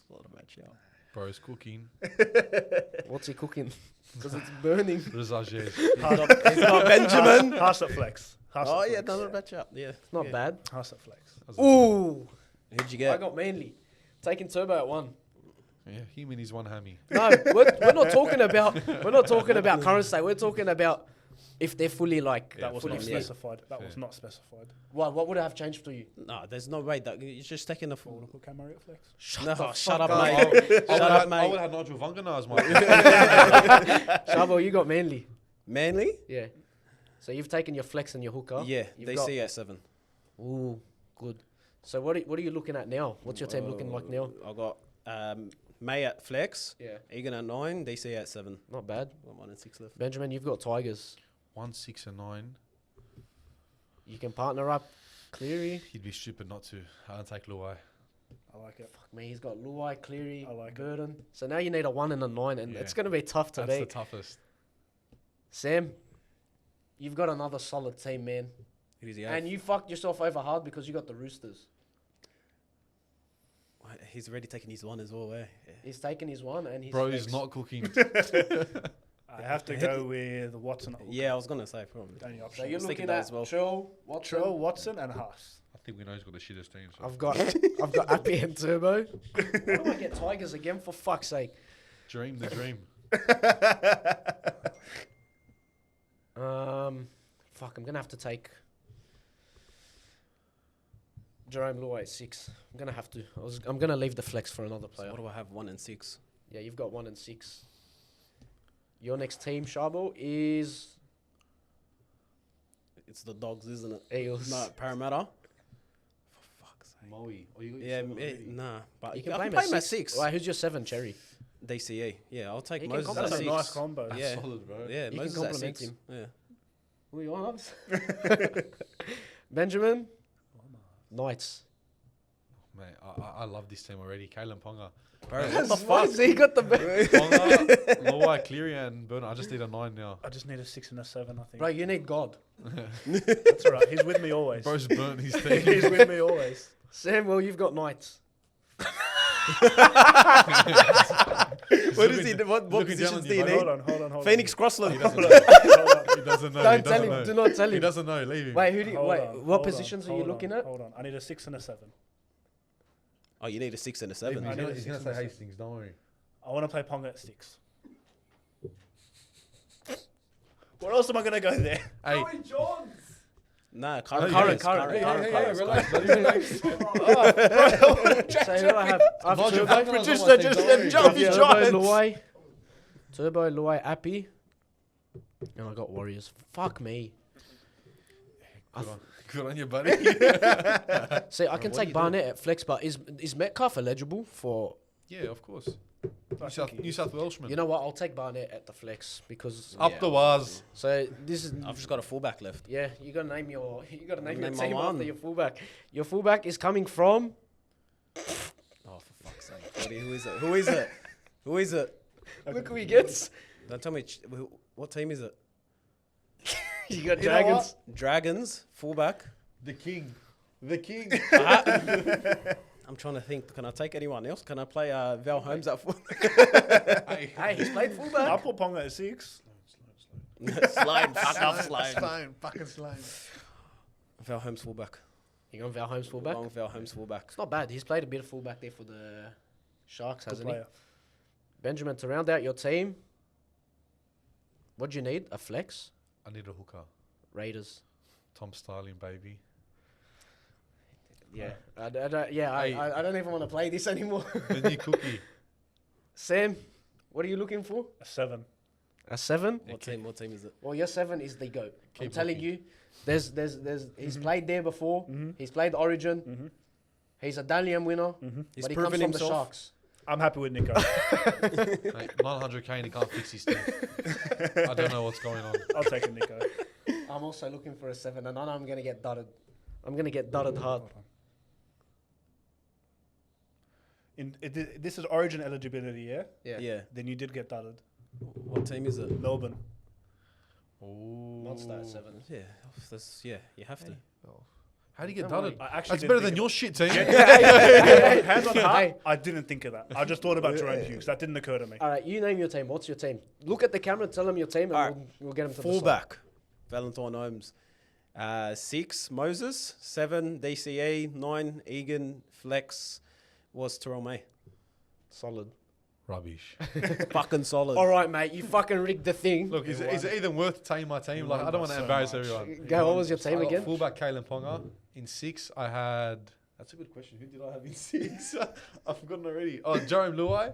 What a match, yeah. Bro's cooking. What's he cooking? Because it's burning. Rezages. He's got Benjamin. Haas at flex. Oh yeah, another match up. Yeah. It's not Yeah. bad. Haas at flex. Ooh. Who'd you I get? got Manly. Taking Turbo at 1. Yeah, him and his one hammy. No, we're not talking about current state. We're talking about if they're fully like Yeah, That was fully not fit. specified. That was Fair. not specified. What would have changed for you? No, there's no way that you're just taking a I full. want to put Camaro at flex. Shut up, I mate. would Shut up, have mate. had Nigel Vungana as my Shabo, you got Manly. Manly? Yeah. So you've taken your flex and your hooker. Yeah, You've they got- see at 7. Ooh, good. So what are you looking at now? What's your team looking like now? I got May at flex, Yeah. Egan at 9, DC at 7. Not bad. Got 1 and 6 left. Benjamin, you've got Tigers. 1, 6 and 9. You can partner up Cleary. He'd be stupid not to. I'll take Luai. I like it. Fuck me, he's got Luai, Cleary, I like it. Burden. So now you need a 1 and a 9, and Yeah. it's going to be tough to That's the beat. toughest. Sam, you've got another solid team, man. Who does he And you fucked yourself over hard because you got the Roosters. He's already taken his 1 as well, eh? Yeah. He's taken his 1 and he's Bro, he's not cooking. I have to go with Watson. at hooker. Yeah, I was going to say probably. The only So option. you're Let's think looking of that at as well. Trill, Watson. Trell, Watson, and Haas. I think we know he's got the shittest team. So. I've got Appy and Turbo. Why do I get Tigers again? For fuck's sake. Dream the dream. Fuck, I'm gonna have to take Jerome Luai at 6. I'm gonna have to. I'm gonna leave the flex for another So player. what do I have? 1 and 6. Yeah, you've got 1 and 6. Your next team, Shabo, is It's the Dogs, isn't it? Eels. No, Parramatta. For fuck's sake. Moe. Oh, you got Yeah, nah. But You can I play can him play him at 6. Right, who's your 7, Cherry? DCE. Yeah, I'll take He can Moses at complement That's a 6. nice combo. That's Yeah. solid, bro. Yeah, You can Moses at compliment 6. him. Yeah. Who are you on? Benjamin? Knights. Mate, I love this team already. Kalen Ponga. Bro, what the Why fuck? has he got the best? Ponga, Luai, Cleary, and Burner. I just need a 9 now. I just need a 6 and a 7, I think. Bro, you need God. That's all right. He's with me always. Bro's burnt his team. He's with me always. Sam, well, you've got Knights. What is he? What look at positions Dylan, do you you bro. need? Hold on. Phoenix Crossland. He doesn't know. He doesn't know. Don't tell him. Do not tell He him. doesn't know. Leave him. Wait, who do you, Hold wait, on, what hold positions on, are you hold looking on, at? Hold on. I need a 6 and a 7. Oh, you need a 6 and a Leave 7. him. I He's need gonna- a He's 6 going to and say a Hastings. Don't worry. I want to play Ponga at 6. What else am I going to go there? Hey, Johns. Nah, Current, current. relax. So who I have? I have Nigel Turbo, Duncan was on Producer my team, just don't said worry. jump. Turbo, Giants. Luai. Turbo, Luai, Appy. And I got Warriors. Fuck me. Good on you, buddy. See, I can take Barnett at flex, but is Metcalf eligible for... Yeah, of course. New South Welshman. You know what? I'll take Barnett at the flex because... Up the Waz. So this is... I've just got a fullback left. Yeah, you gotta name your Name my team one. after your fullback. Your fullback is coming from... Oh, for fuck's sake. Who is it? Who is it? Who is it? Look who he gets. Don't tell me. What team is it? You got You know Dragons. Dragons, fullback. The king. The king. I'm trying to think. Can I take anyone else? Can I play Val Holmes at full? Hey, he's played I fullback. put Ponga at 6. Slide, fuck off, slide. Fucking slime. Val Holmes fullback. You going Val Holmes fullback? Long Val Holmes fullback. It's not bad. He's played a bit of fullback there for the Sharks, Good hasn't he? player. Benjamin, to round out your team, what do you need? A flex? I need a hooker. Raiders. Tom Starling, baby. Yeah. I don't even want to play this anymore. The new cookie. Sam, what are you looking for? A 7. A 7? What team is it? Well, your 7 is the GOAT. I'm Keep telling looking. you, he's played there before. He's played Origin. He's a Dalian winner. He's But he comes proven from himself. the Sharks. I'm happy with Nico. Mate, 900k and he can't fix his team. I don't know what's going on. I'll take a Nico. I'm also looking for a 7, and I know I'm going to get dudded. I'm going to get dudded hard. Hold on. This is Origin eligibility, yeah? Yeah. Then you did get dudded. What team is it? Melbourne. Oh. Monster at 7. Yeah, you have to. How do you get Don't worry. dudded? I actually That's didn't better think than your shit team. Hands on heart, Hey. I didn't think of that. I just thought about Jerome Hughes. That didn't occur to me. All right, you name your team. What's your team? Look at the camera, tell them your team, and All right. we'll get them to Fullback, Valentine Holmes. 6, Moses. 7, DCE. 9, Egan. Flex was Terrell May. Solid. Rubbish. Fucking solid. All right, mate. You fucking rigged the thing. Look, is it even worth taking my team? Like, I don't want to so embarrass much. everyone. Go. What was your I team got again? fullback Kalen Ponga. In 6, I had... That's a good question. Who did I have in 6? I've forgotten already. Oh, Jerome Luai.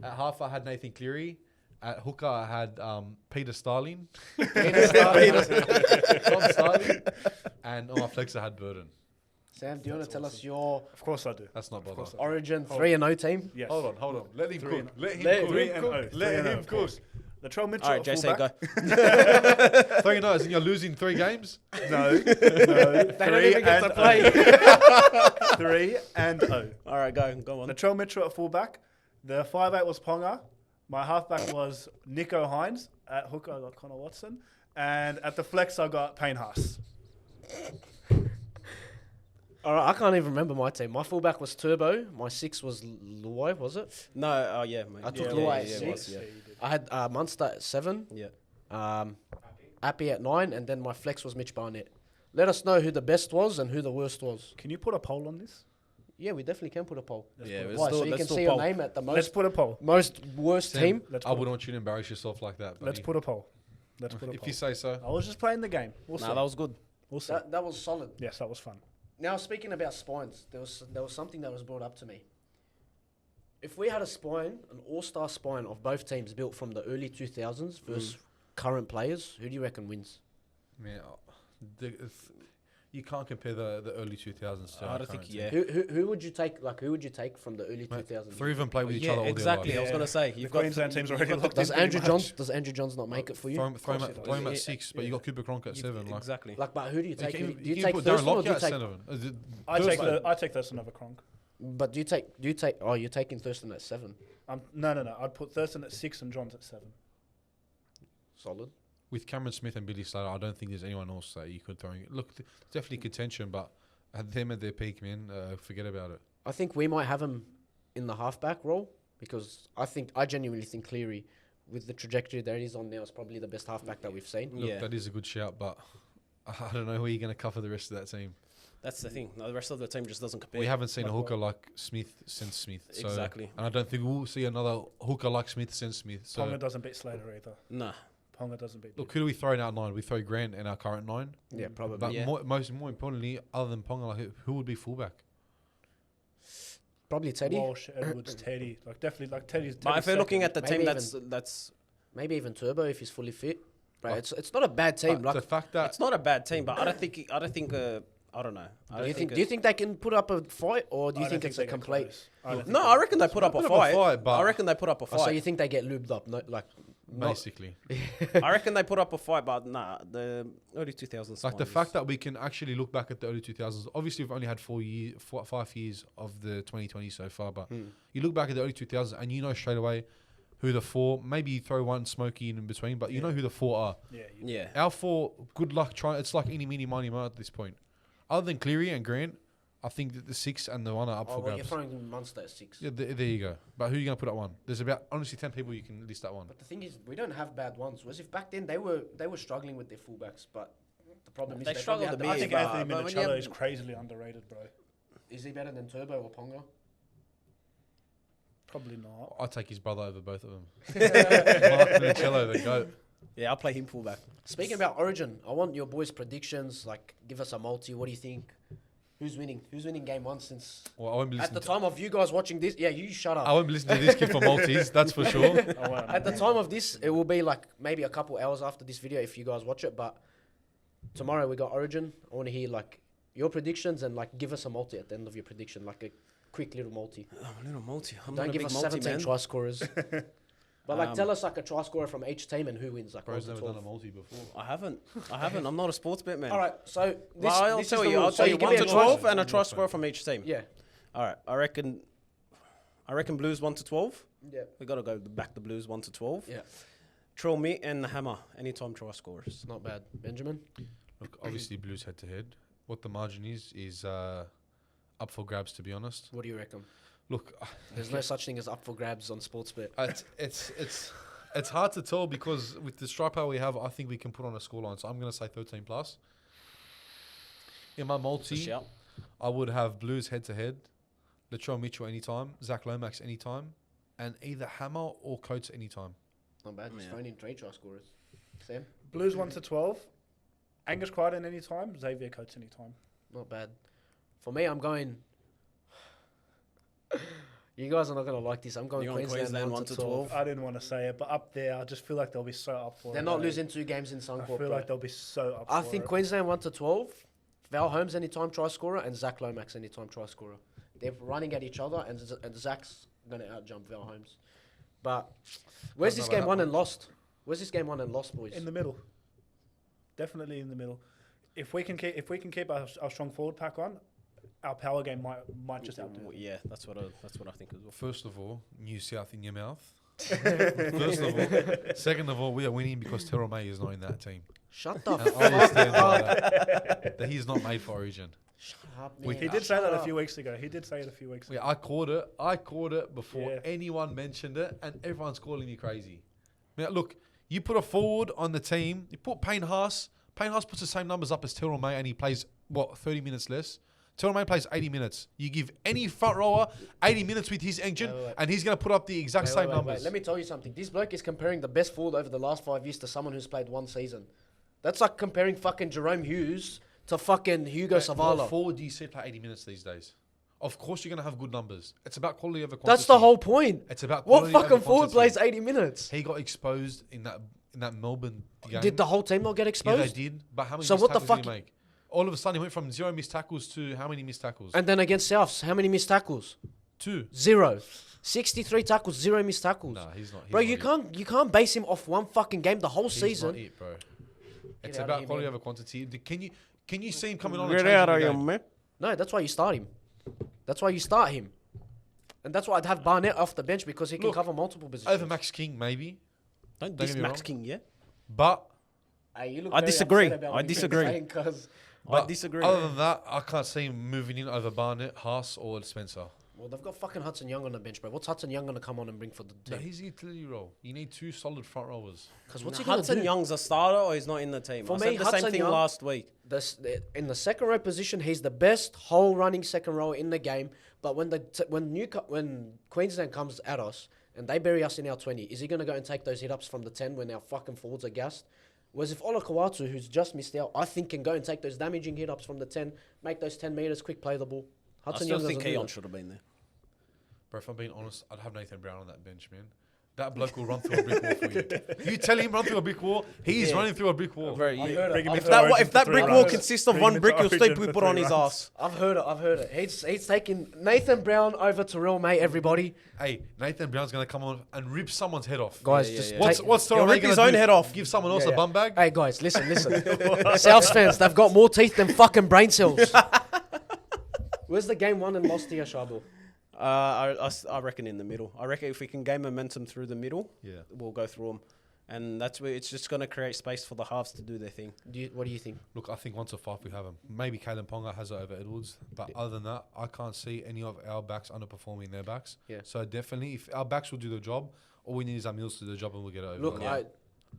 At half, I had Nathan Cleary. At hooker, I had Peter Starling. Tom Starling. And on my flex, I had Burden. Sam, do you want to tell us your Of course I do. That's not bother. Origin 3-0 team? Yes. Hold on. Let him Three cook. and- Let him Let cook. 3 and 0. Let him cook. Latrell Mitchell All right, at JC, fullback. go. 3 no's and you're losing 3 games? No. They don't even get to play. 3 and 0. All right, go on. Latrell Mitchell at fullback. The 5'8" was Ponga. My halfback was Nico Hines. At hooker, I got Connor Watson. And at the flex, I got Payne Haas. All right, I can't even remember my team. My fullback was Turbo. My 6 was Luai, was it? No, yeah, mate. I took yeah, Luai yeah, at yeah, it 6. was, yeah. I had Munster at 7. Yeah. Appy at 9, and then my flex was Mitch Barnett. Let us know who the best was and who the worst was. Can you put a poll on this? Yeah, we definitely can put a poll. Yeah, let's Why? do So it. you Let's can do a see your poll. name at the Let's put a poll. most worst Sam, team. Let's I put, wouldn't want you to embarrass yourself like that. let's buddy. put a poll. Let's put a If poll. you say so. I was just playing the game. We'll see. Nah, that was good. We'll see. That was solid. Yes, that was fun. Now, speaking about spines, there was something that was brought up to me. If we had a spine, an all-star spine of both teams built from the early 2000s versus current players, who do you reckon wins? Man, you can't compare the early 2000s to I our don't think, current yeah. team. Who would you take? Like, who would you take from the early Mate, 2000s? 3 of them play with each Yeah, other all exactly. their I was life. gonna say The you've got Queensland team's already locked Does in Andrew pretty much. Johns not make it for you? Throw him course at, he does. throw him at Yeah, 6, but you got Cooper Cronk at 7. Like, exactly. Like, but who do you take? you Do you can take put first Darren one or do Lockyer you at take? 7. I take Thurston over Cronk. But do you take? Oh, you're taking Thurston at 7. No. I'd put Thurston at 6 and Johns at 7. Solid. With Cameron Smith and Billy Slater, I don't think there's anyone else that you could throw in. Look, definitely contention, but at them at their peak, man, forget about it. I think we might have him in the halfback role because I genuinely think Cleary, with the trajectory that he's on now, is probably the best halfback that we've seen. Look, that is a good shout, but I don't know who you're going to cover the rest of that team. That's the thing. No, the rest of the team just doesn't compare. We haven't seen a hooker like Smith since Smith. So, Exactly. And I don't think we'll see another hooker like Smith since Smith. So Ponga doesn't beat Slater either. Nah. Ponga doesn't beat. look, who do we throw in our 9? We throw Grant in our current 9. Yeah, probably. But Yeah. more importantly, other than Ponga, like, who would be fullback? Probably Teddy. Walsh, Edwards, Teddy. Like definitely, like Teddy's. But if you're looking at the Maybe team, that's Maybe even Turbo if he's fully fit. Right, Oh. it's not a bad team. But Like, the fact that it's not a bad team. But I don't think. I don't know. do you think they can put up a fight, or do you think it's a complete? No, I reckon they put up a Put up a fight. fight, but- I reckon they put up a Oh, so you fight. think they get lubed up? No, like not, basically, I reckon they put up a fight, but nah, the early 2000s. like the fact that we can actually look back at the early 2000s. Obviously, we've only had 5 years of the 2020 so far, but you look back at the early 2000s and you know straight away who the 4. Maybe you throw one Smokey in between, but you know who the 4 are. Yeah. Our 4, good luck trying. It's like any mini money mo at this point. Other than Cleary and Grant, I think that the 6 and the 1 are up Oh, for well, you're grabs. throwing Munster at 6. Yeah, there you go. But who are you going to put at 1? There's about honestly 10 people you can list at 1. But the thing is, we don't have bad ones. Whereas if back then they were struggling with their fullbacks, but the problem is They struggled probably a had bit. I think but- Anthony but when you Minicello have- is crazily underrated, bro. Is he better than Turbo or Ponga? Probably not. I'll take his brother over both of them. Mark Minicello, the GOAT. Yeah, I'll play him fullback. Speaking about Origin, I want your boys' predictions. Like, give us a multi. What do you think? Who's winning? Who's winning game 1 since? Well, I won't be At the listening. time of you guys watching this, yeah, you shut I up. won't be listening to this kid for Maltese, that's for sure. At the time of this, it will be like maybe a couple hours after this video if you guys watch it. But tomorrow we got Origin. I want to hear like your predictions and like give us a multi at the end of your prediction, like a quick little multi. Oh, a little multi. I'm Don't not a give big us multi 17 man. try scorers. But like, tell us like a try scorer from each team and who wins. Like, Bro's 1 to never done 12. a multi before. I haven't. I'm not a sports bet man. All right, so this, Well, I'll this tell is the you. rule. I'll So tell you give 1 me to a 12 choice. and a try scorer from each team. Yeah, All right. I reckon Blues 1 to 12. yeah, We got to go back the Blues 1 to 12. yeah. Trill me and the Hammer. Anytime try scorers. Not bad, Benjamin. Look, obviously Blues head to head. What the margin is up for grabs, to be honest. What do you reckon? Look, There's no such thing as up for grabs on Sportsbet. it's hard to tell because with the stripe power we have, I think we can put on a scoreline. So I'm going to say 13 plus. In my It's a multi, shout. I would have Blues head to head, Latrell Mitchell anytime, Zach Lomax anytime, and either Hammer or Coates anytime. Not bad. Just Yeah. phone in trade try scorers. Sam, Blues 1 to 12. Angus Crichton anytime. Xavier Coates anytime. not bad. For me, I'm going. You guys are not going to like this. I'm going You're going Queensland, 1 to 12. I didn't want to say it, but up there, I just feel like they'll be so up for it. They're not bro. losing 2 games in I Suncorp. feel bro. like they'll be so up I for think it. Queensland 1 to 12. Val Holmes anytime try scorer and Zach Lomax anytime try scorer. They're running at each other and Zach's going to outjump Val Holmes. But where's Don't this know about game that won one. and lost? Where's this game won and lost, boys? In the middle. Definitely in the middle. If we can keep our strong forward pack on, our power game might just outdo it. Yeah, that's what I think as well. First of all, New South in your mouth. First of all. Second of all, we are winning because Terrell May is not in that team. Shut the And fuck I stand by up. that. That he's not made for Origin. Shut up, We- man. He did say Shut that a up. few weeks ago. Yeah, I caught it before Yeah. anyone mentioned it, and everyone's calling me crazy. Now, look, you put a forward on the team, you put Payne Haas. Payne Haas puts the same numbers up as Terrell May, and he plays, 30 minutes less? Terrell May plays 80 minutes. You give any front rower 80 minutes with his engine, Wait. and he's going to put up the exact same numbers. Let me tell you something. This bloke is comparing the best forward over the last 5 years to someone who's played 1 season. That's like comparing fucking Jerome Hughes to fucking Hugo What Savala. forward do you see play 80 minutes these days? Of course you're going to have good numbers. It's about quality over quantity. That's the whole point. It's about What quality fucking over forward quantity. plays 80 minutes? He got exposed in that Melbourne game. Did the whole team not get Yeah, exposed? they did. But how many So missed what the tackles did fuck he make? All of a sudden, he went from 0 missed tackles to how many missed tackles? And then against Souths, how many missed tackles? 2. 0. 63 tackles, 0 missed tackles. Nah, he's not. He's Bro, not you can't base him off 1 fucking game the whole He's season. not it, bro. It's out of about here, quality man. over quantity. Can you see him coming on? Get and out of changing here, the game? man. No, that's why you start him. That's why you start him. And that's why I'd have Barnett off the bench because he can Look, cover multiple positions. Over Max King, maybe. Don't Don't diss get me Max wrong. King, yeah? But Hey, you look I very disagree. upset about I what you're disagree. saying 'cause- But disagree. Other than that, I can't see him moving in over Barnett, Haas, or Spencer. well, they've got fucking Hudson Young on the bench, bro. What's Hudson Young going to come on and bring for the No, team? he's the utility role. You need 2 solid front rowers. Because what's he going to Hudson do? Young's a starter or he's not in the team? For I me, said the Hudson same thing Young- last week. In the second row position, he's the best whole running second row in the game. But when Queensland comes at us and they bury us in our 20, is he going to go and take those hit ups from the 10 when our fucking forwards are gassed? Whereas if Ola Kawatu, who's just missed out, I think can go and take those damaging hit ups from the 10, make those 10 meters quick, play the ball. I Hudson still Young think doesn't do Keon that. should have been there. Bro, if I'm being honest, I'd have Nathan Brown on that bench, man. That bloke will run through a brick wall for you. You tell him run through a brick wall, he's running through a brick wall. Very, I've yeah. heard it. Bring him I've into heard it. Origin If for that 3 brick wall runs. consists of Bring him one into brick, you'll Origin still for put on 3 his runs. ass. I've heard it. He's taking Nathan Brown over to Real mate, everybody. Hey, Nathan Brown's going to come on and rip someone's head off. Guys, Yeah, just yeah, What's take- what's He'll Torre rip his gonna own do? head off. Give someone else Yeah, a bum bag? Hey guys, listen. Souths fans, they've got more teeth than fucking brain cells. Where's the game won and lost here, Sharpe? I reckon in the middle. I reckon if we can gain momentum through the middle, Yeah. we'll go through them. And that's where it's just going to create space for the halves to do their thing. What do you think? Look, I think once or 5 we have him. Maybe Kalen Ponga has it over Edwards. But other than that, I can't see any of our backs underperforming their backs. Yeah. So definitely, if our backs will do the job, all we need is our Eels to do the job and we'll get it over. Look, Yeah.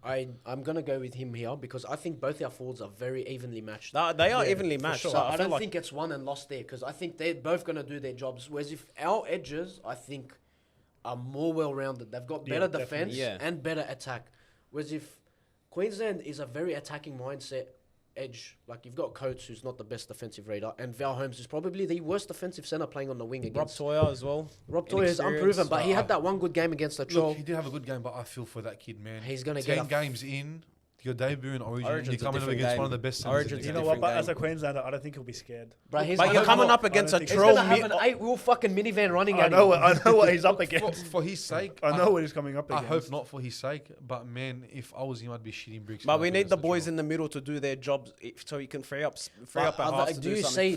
I'm gonna go with him here because I think both our forwards are very evenly matched. They are Yeah, evenly for matched. sure. So I I feel don't like think it's won and lost there because I think they're both gonna do their jobs. Whereas if our edges, I think, are more well-rounded. They've got Yeah, better definitely. defense Yeah. and better attack. Whereas if Queensland is a very attacking mindset edge, like you've got Coates, who's not the best defensive reader, and Val Holmes is probably the worst defensive centre playing on the wing Rob against. Toya as well. Rob Toya is Inexperienced. unproven, but he had that one good game against the Troll. Look, he did have a good game, but I feel for that kid, man. He's gonna 10 get a games in, your debut in Origin, Origin's you're a coming up different against game. one of the best centers Origin's in a the You game. know what? different But as a game. Queenslander, I don't think he'll be scared. But he's But gonna you're coming have up against a He's He's troll. gonna have an 8-wheel fucking minivan running I at know. him. I know what he's up For, against. for his sake, I know what he's coming up I against. hope not for his sake, but man, if I was him, I'd be shitting bricks. But going we up need against the boys Troll. in the middle to do their jobs so he can free up But our halves to do do you something. say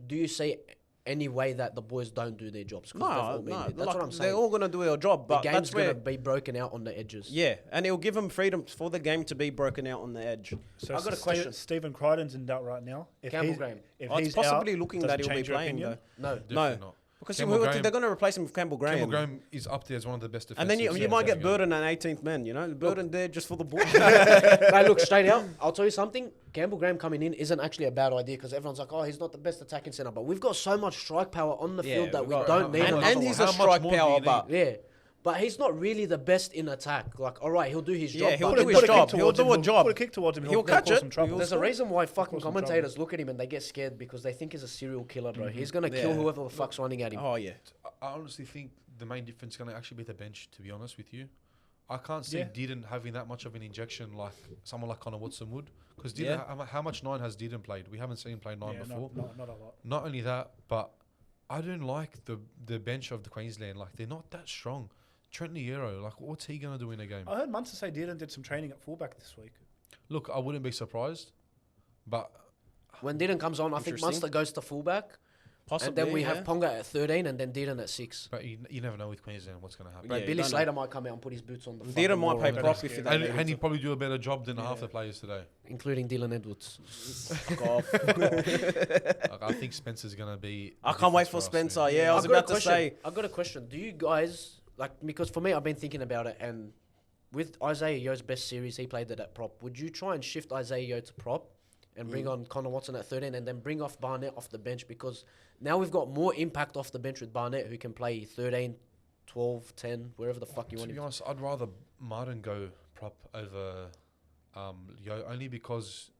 do you say any way that the boys don't do their jobs? 'Cause they've all been No, there. That's like, what I'm they're saying. all going to do their job, The but game's that's where... gonna be broken out on the edges. Yeah, and it'll give them freedom for the game to be broken out on the edge. So I've got a question. Stephen Crichton's in doubt right now. If Campbell he's- Graham. If Oh, it's he's possibly out, looking does that it he'll be change your playing, opinion? though. No. Definitely not. Because Campbell they're Graham- going to replace him with Campbell Graham. Campbell Graham is up there as one of the best defensive And then you centers might in get the game. Burden an 18th man, you know? Burden there just for the ball. Hey, look, straight out, I'll tell you something. Campbell Graham coming in isn't actually a bad idea because everyone's like, oh, he's not the best attacking centre. But we've got so much strike power on the Yeah, field that we've we got- don't need how and, much another and one. he's How a much strike more do power, you need? but... Yeah. But he's not really the best in attack. Like, all right, he'll do his job. Yeah, he'll but do Put his a kick job. He'll towards do him, a job. Put a kick towards him. He'll catch cause it. some trouble. There's a reason why fucking cause some commentators look at him and they get scared because they think he's a serial killer, bro. He's going to Yeah. kill whoever the fuck's running at him. Oh, yeah. I honestly think the main difference is going to actually be the bench, to be honest with you. I can't see Yeah. Dearden having that much of an injection like someone like Connor Watson would. Because Yeah. how much 9 has Dearden played? We haven't seen him play 9 Yeah, before. not a lot. Not only that, but I don't like the bench of the Queensland. Like, they're not that strong. Trent Niero, like, what's he going to do in a game? I heard Munster say Dearden did some training at fullback this week. Look, I wouldn't be surprised. But When Dearden comes on, I think Interesting. Munster goes to fullback. Possibly, And then we yeah. have Ponga at 13 and then Dearden at 6. you never know with Queensland what's going to happen. Bro, Yeah, you Billy don't Slater might come out and put his boots on the Dearden fucking might wall play right prop now, if he And, don't and need he'd to. probably do a better job than half Yeah. the players today. including Dylan Edwards. Fuck off. Like, I think Spencer's going to be... I the can't wait difference for us, Spencer. man. Yeah, I was about to say. I've got a question. Do you guys, like, because for me, I've been thinking about it, and with Isaiah Yo's best series, he played it at prop. Would you try and shift Isaiah Yo to prop and bring on Connor Watson at 13 and then bring off Barnett off the bench? Because now we've got more impact off the bench with Barnett, who can play 13, 12, 10, wherever the fuck you To want be him. honest, I'd rather Martin go prop over Yo, only because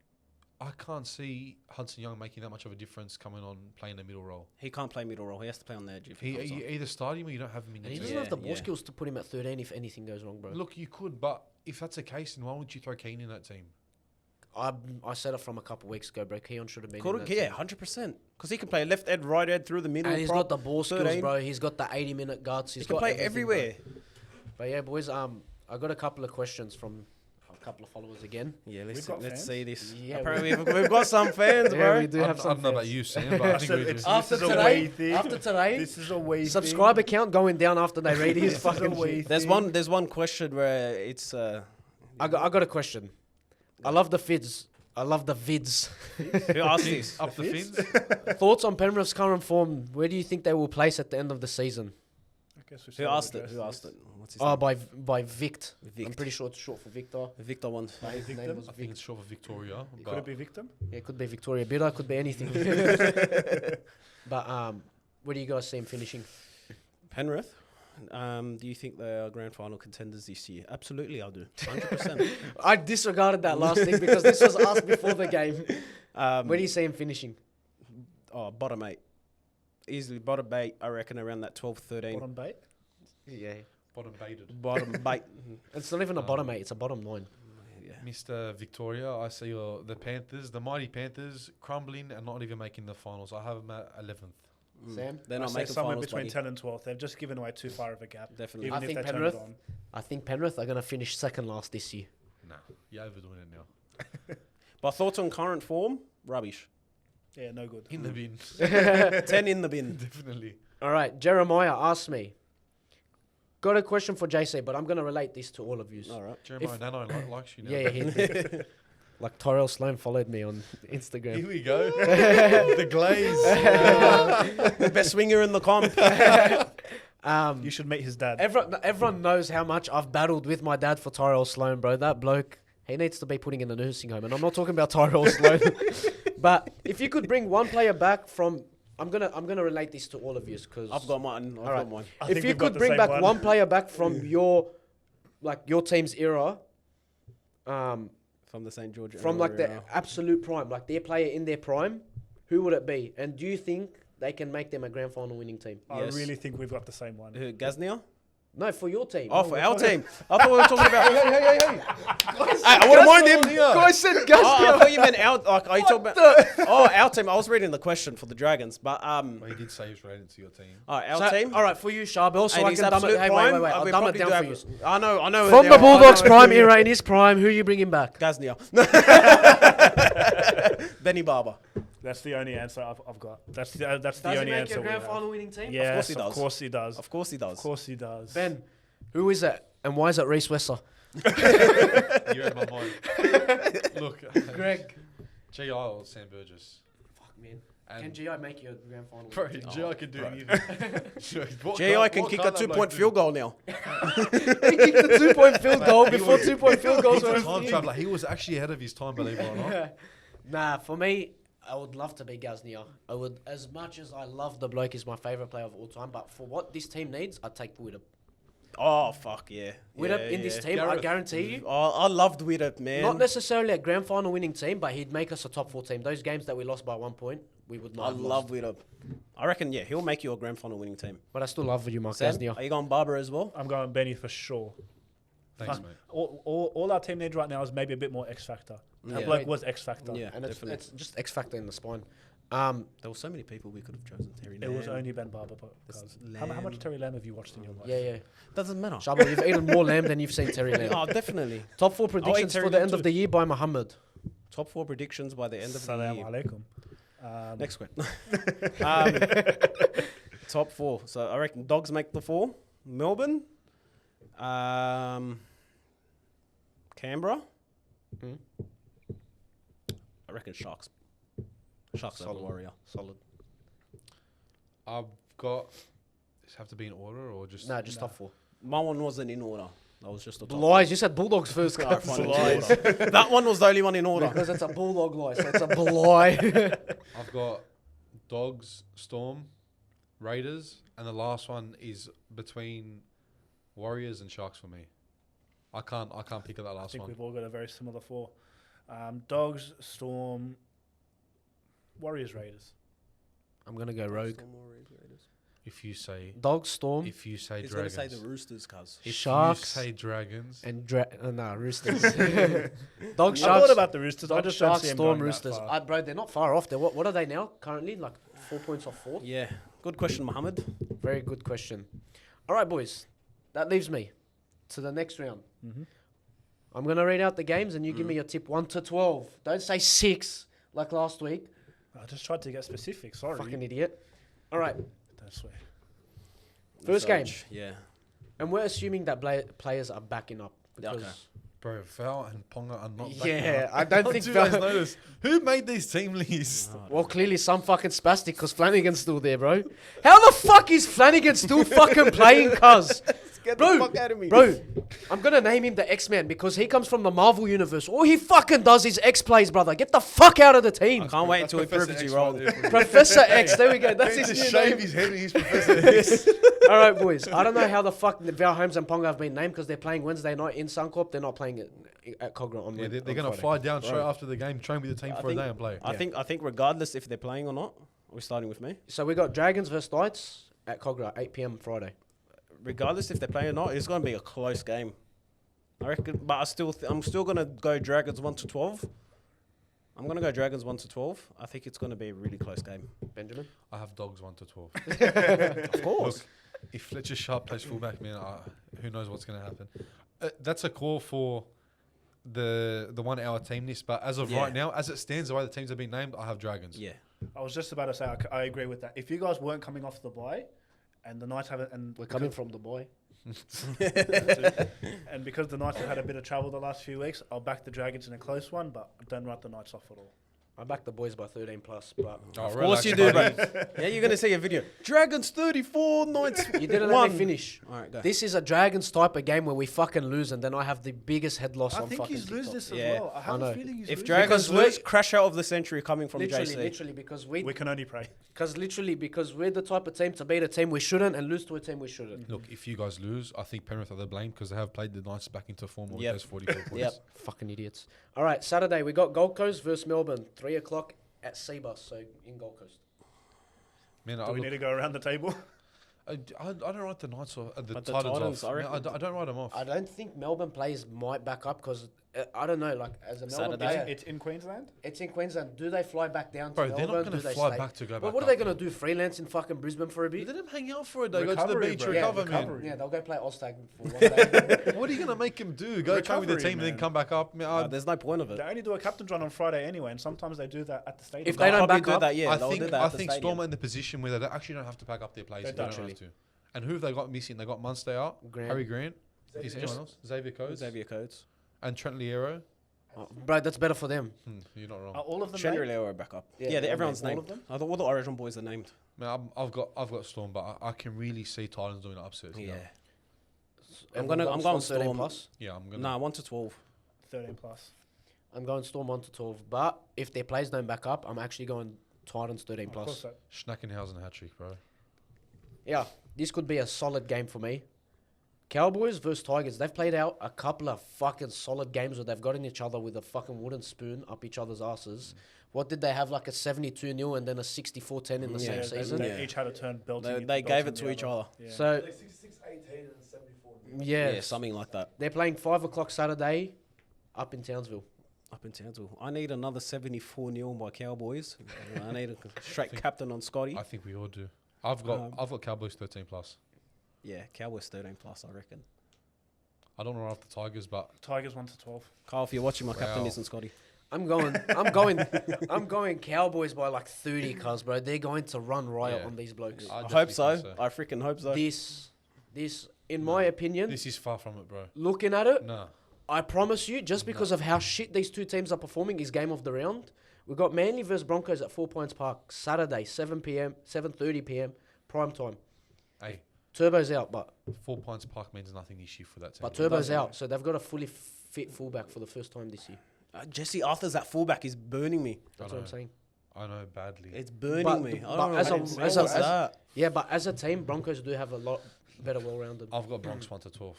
I can't see Hudson Young making that much of a difference coming on playing the middle role. He can't play middle role. He has to play on the edge. If he He, comes on. you either start him or you don't have him in And he your doesn't team. have the ball yeah. skills to put him at 13 if anything goes wrong, bro. Look, you could, but if that's the case, then why wouldn't you throw Keane in that team? I said it from a couple weeks ago, bro. Keon should have been in Could, that yeah, team. 100%. Because he can play left end, right end, through the middle. And he's prop, got the ball skills, 13. bro. He's got the 80-minute guts. He He's can got play everything, everywhere. bro. But yeah, boys, I got a couple of questions from couple of followers again. Yeah, We've got let's fans. see this. Yeah, apparently we've got some fans, Yeah, bro. we do have I some don't know about fans. you, Sam, but I think we do. It's- After This is a way today, thing. after today, This is a way subscriber count going down after they read his fucking way shit. There's one question where it's I got a question. I love the vids. I love the vids. who asked this? Up the fins. Thoughts on Penrith's current form? Where do you think they will place at the end of the season? Who asked it? Who asked it? What's his Oh, name? by Vict. I'm Vict. pretty sure it's short for Victor. Victor one. His name Victim? was I think Vict. it's short for Victoria. Could it But be victim? Yeah, it could be Victoria Bitter, could be anything. But where do you guys see him finishing? Penrith. Do you think they are grand final contenders this year? Absolutely, I do. 100%. I disregarded that last thing because this was asked before the game. Where do you see him finishing? Oh, bottom 8. Easily bottom 8, I reckon around that 12, 13. Bottom bait? Yeah. bottom baited. Bottom 8. It's not even a bottom 8, it's a bottom 9. Yeah. Mr. Victoria, I see the Panthers, the mighty Panthers, crumbling and not even making the finals. I have them at 11th. Sam? They're I not say making somewhere finals, between buddy. 10 and 12. They've just given away too far of a gap. Definitely. Even I if think they turn Penrith- it on. I think Penrith are going to finish second last this year. Nah, you're overdoing it now. But thoughts on current form? Rubbish. Yeah, no good. In the bin. 10 in the bin. Definitely. All right, Jeremiah asked me. Got a question for JC, but I'm going to relate this to all of you. All right. Jeremiah Nano likes you now. Yeah, he did. Like Tyrell Sloan followed me on Instagram. Here we go. The glaze. The best swinger in the comp. You should meet his dad. Everyone knows how much I've battled with my dad for Tyrell Sloan, bro. That bloke, he needs to be putting in a nursing home. And I'm not talking about Tyrell Sloan. But if you could bring one player back from... I'm gonna relate this to all of you because I've got mine. I've got mine. I if think you we've got could the bring same back one. one player back from your team's era, From the St. George from era, like the absolute prime, like their player in their prime, who would it be? And do you think they can make them a grand final winning team? I Yes. really think we've got the same one. Gaznia? No, for your team. Oh, for our team. I thought we were talking about... hey. I wouldn't mind him. Guys said Oh, I Gaston. thought you meant our... Like, are you talking about... Oh, our team. I was reading the question for the Dragons. But, Well, he did say he was related to your team. our team. All right, for you, Sharpe. Also, And I his can dumb it. absolute Hey, prime, wait. I'll we dumb it probably down do for you. have- I know. From they the are. I Bulldogs' know. prime era, in his prime, who you bringing back? Gaznia. Benny Barber. That's the only answer I've got. That's the Does he only make answer a we grand have. final winning team? Yes, he does. of course he does. Of course he does. Of course he does. Ben, who is it? And why is it Reece Wesser? You're out of my mind. Look, Greg. G.I. or Sam Burgess. Fuck, man. And Can G.I. make you a grand final Bro, winning team? G.I. can do anything. G.I. can kick a 2-point field goal now. He kicked the 2-point field goal before 2-point field goals He's were a time traveller. He was actually ahead of his time, believe it or not. Nah, for me, I would love to be Gaznia. I would, as much as I love the bloke, he's my favourite player of all time. But for what this team needs, I'd take Widdop. Oh, fuck, yeah. Widdop in this team, I Gareth. guarantee you. Oh, I loved Widdop, man. Not necessarily a grand final winning team, but he'd make us a top 4 team. Those games that we lost by 1 point, we would not I have love lost. Widdop. I reckon, yeah, he'll make you a grand final winning team. But I still love you, Mark Sam, Gaznia. are you going Barber as well? I'm going Benny for sure. Thanks, mate. All our team needs right now is maybe a bit more X factor. That Yeah. bloke was X factor. Yeah, And definitely. it's just X factor in the spine. There were so many people we could have chosen. Terry It was Lamb. only Ben Barber. Guys. How Lamb. much Terry Lamb have you watched in your life? Yeah. Doesn't matter. Shabba, you've eaten more lamb than you've seen Terry Lamb. Oh, definitely. Top 4 predictions Terry for the Lamb end of too. the year by Muhammad. Top 4 predictions by the end of the Salam year. alaikum. Next question. Top 4. So I reckon Dogs make the 4. Melbourne. Canberra. Hmm. I reckon Sharks. Sharks over Solid. Warrior. Solid. I've got. Does it have to be in order or just? No, just top 4. My one wasn't in order. That was just a top Lies. You said Bulldogs first. four. Guys. Fine, it's in order. That one was the only one in order. Because it's a Bulldog lie, so it's a lie. I've got Dogs, Storm, Raiders, and the last one is between Warriors and Sharks for me. I can't pick at that I last think one. we've all got a very similar 4. Dogs, Storm, Warriors, Raiders. I'm going to go rogue. If you say Dogs, Storm, If you say He's going Dragons. to say the Roosters, cuz. If Sharks. you say Dragons. and Roosters. Dogs, I thought Sharks, about the Roosters. I Dogs, just don't Sharks, see them Storm, going that Roosters. far. Bro, they're not far off. What are they now currently? Like 4 points off 4th? Yeah. Good question, Mohammed. Very good question. All right, boys. That leaves me to the next round. Mhm. I'm going to read out the games and you give me your tip 1 to 12. Don't say 6 like last week. I just tried to get specific. Sorry. Fucking idiot. All right. Don't swear. First game. Yeah. And we're assuming that players are backing up. Because Okay. Bro, Val and Ponga are not backing yeah, up. I don't How think do you guys Val... notice? Who made these team lists? Well, clearly some fucking spastic because Flanagan's still there, bro. How the fuck is Flanagan still fucking playing, cuz? Get Bro, the fuck out of me. Bro, I'm gonna name him the X-Man because he comes from the Marvel universe. All he fucking does is X-plays, brother. Get the fuck out of the I team. can't wait That's until he Professor proves you X wrong. right there for you. Professor X, there we go. That's He his just new shave name. his head and he's Professor X. All right, boys. I don't know how the fuck Val Holmes and Ponga have been named because they're playing Wednesday night in Suncorp. They're not playing it at Cogra on Yeah, Wednesday. they're going to fly down straight after the game, train with the team I for a think- day and play. I think regardless if they're playing or not, we're starting with me. So we got Dragons versus Knights at Cogra, 8 p.m. Friday. Regardless if they're playing or not, it's going to be a close game. I reckon, but I'm still going to go Dragons 1 to 12. I'm going to go Dragons 1 to 12. I think it's going to be a really close game. Benjamin? I have Dogs 1 to 12. Of course. Look, if Fletcher Sharpe plays fullback, man, who knows what's going to happen. That's a call for the 1 hour team list, but as of Yeah. right now, as it stands, the way the teams have been named, I have Dragons. Yeah. I was just about to say I agree with that. If you guys weren't coming off the bye, and the Knights haven't, and We're coming from the boy. and because the Knights have had a bit of trouble the last few weeks, I'll back the Dragons in a close one, but don't write the Knights off at all. I back the boys by 13 plus, but Oh, Of course you do, bro. Yeah, you're going to see a video. Dragons 34, Knights you didn't let 1. me finish. All right, go. This is a Dragons type of game where we fucking lose, and then I have the biggest head loss I on think fucking he's lose TikTok. this as Yeah, well. I have know. a feeling he's If lose Dragons Because lose, we- crash out of the century coming from Literally, JC. literally, because We can only pray. because we're the type of team to beat a team we shouldn't and lose to a team we shouldn't. Look, if you guys lose, I think Penrith are the blame because they have played the Knights back into form with Yep. those 44 points. Yep. Fucking idiots. All right, Saturday we got Gold Coast versus Melbourne, 3 o'clock at Seabus, so in Gold Coast. Man, Do we need to go around the table? I don't write the Knights or the But the Titans Titans, off. I No, reckon- I don't write them off. I don't think Melbourne players might back up because I don't know. Like as a Melbourne Saturday. player, It's in Queensland. it's in Queensland. Do they fly back down Bro, to they're not Melbourne? going Do to they fly stay? back to go Well, back what are they up. going to do? Freelance in fucking Brisbane for a bit? Let them hang out for a day. Go to the Recovery, beach, bro. recover, Yeah, man. recovery. Yeah, they'll go play Oztag for one day. What are you going to make them do? Go train with the Recovery, team and then man. come back up? Man, There's no point of it. They only do a captain's run on Friday anyway, and sometimes they do that at the stadium. If they They'll don't probably back do up, that, yeah. I they'll do think that I at the think stadium. Storm are in the position where they actually don't have to pack up their plays. They They don't don't. have to. And who have they got missing? They got Munster out, Grant. Harry Grant. Xavier Is anyone Coates. else? Xavier Coates. Xavier Coates. And Trent Liero. Oh, bro, that's better for them. You're not wrong. Are all of them Shendry named? Leo are back up. Yeah, Yeah, they're everyone's named. All named. of them? I thought all the Origin boys are named. Man, I've got Storm, but I can really see Titans doing it upset. Yeah. I'm going Storm Storm. plus. Yeah, I'm gonna. Nah, 1 to 12. 13 plus. I'm going Storm 1 to 12. But if their players don't back up, I'm actually going Titans 13 Of course, plus. that. Schnackenhausen hat trick, bro. Yeah, this could be a solid game for me. Cowboys versus Tigers. They've played out a couple of fucking solid games where they've gotten each other with a fucking wooden spoon up each other's asses. What did they have, like a 72-0 and then a 64-10 in the Yeah, same they- season? They Yeah. each had a turn belting. They gave belting it to the each other. Yeah. So, Like 66-18 and 74. yeah, Yeah, something like that. they're playing 5 o'clock Saturday up in Townsville. Up in Townsville. I need another 74-0 by Cowboys. I need a straight captain on Scotty. I think we all do. I've got Cowboys 13 plus. Yeah, Cowboys 13 plus, I reckon. I don't know off the Tigers, but Tigers 1 to 12. Kyle, if you're watching, my captain Wow. isn't Scotty. I'm going Cowboys by like 30, cuz, bro. They're going to run riot Yeah. on these blokes. I definitely hope so. think I freaking hope so. This, in my opinion, this is far from it, bro. looking at it, Nah. I promise you, just because of how shit these two teams are performing, is game of the round. We've got Manly versus Broncos at 4 Points Park, Saturday, 7 p.m., 7:30 p.m., prime time. Hey, Turbo's out, but 4 Points Park means nothing this year for that team. Turbo's out, so they've got a fully fit fullback for the first time this year. Jesse Arthur's at fullback is burning me. That's I what I'm know. saying. I know badly. It's burning But me. the- I but don't know as how a- to as say a- what's as- that. Yeah, but as a team, Broncos do have a lot better well-rounded. I've got Bronx 1 to 12.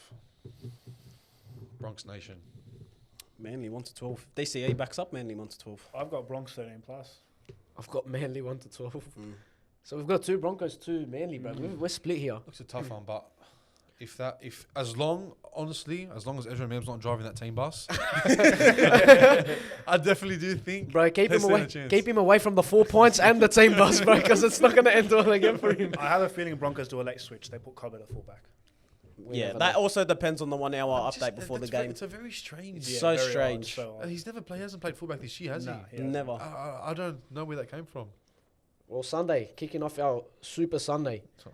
Bronx Nation. Manly 1 to 12. DCA backs up Manly 1 to 12. I've got Bronx 13 plus. I've got Manly 1 to 12. Mm. So we've got 2 Broncos, 2 Manly, bro. We're split here. Looks a tough one, but as long as Ezra Mims not driving that team bus, I definitely do think. Bro, keep they him stand away. a chance. Keep him away from the 4 points and the team bus, bro, because it's not going to end well again for him. I have a feeling Broncos do a late switch. They put Cobbett at fullback. we Yeah, never that know. also depends on the 1 hour Just- update before the that's very- game. It's a very strange. Yeah. So very strange. Odd, so odd. He hasn't played fullback this year, has Nah, he? hasn't. Never. I don't know where that came from. Well, Sunday, kicking off our Super Sunday. So-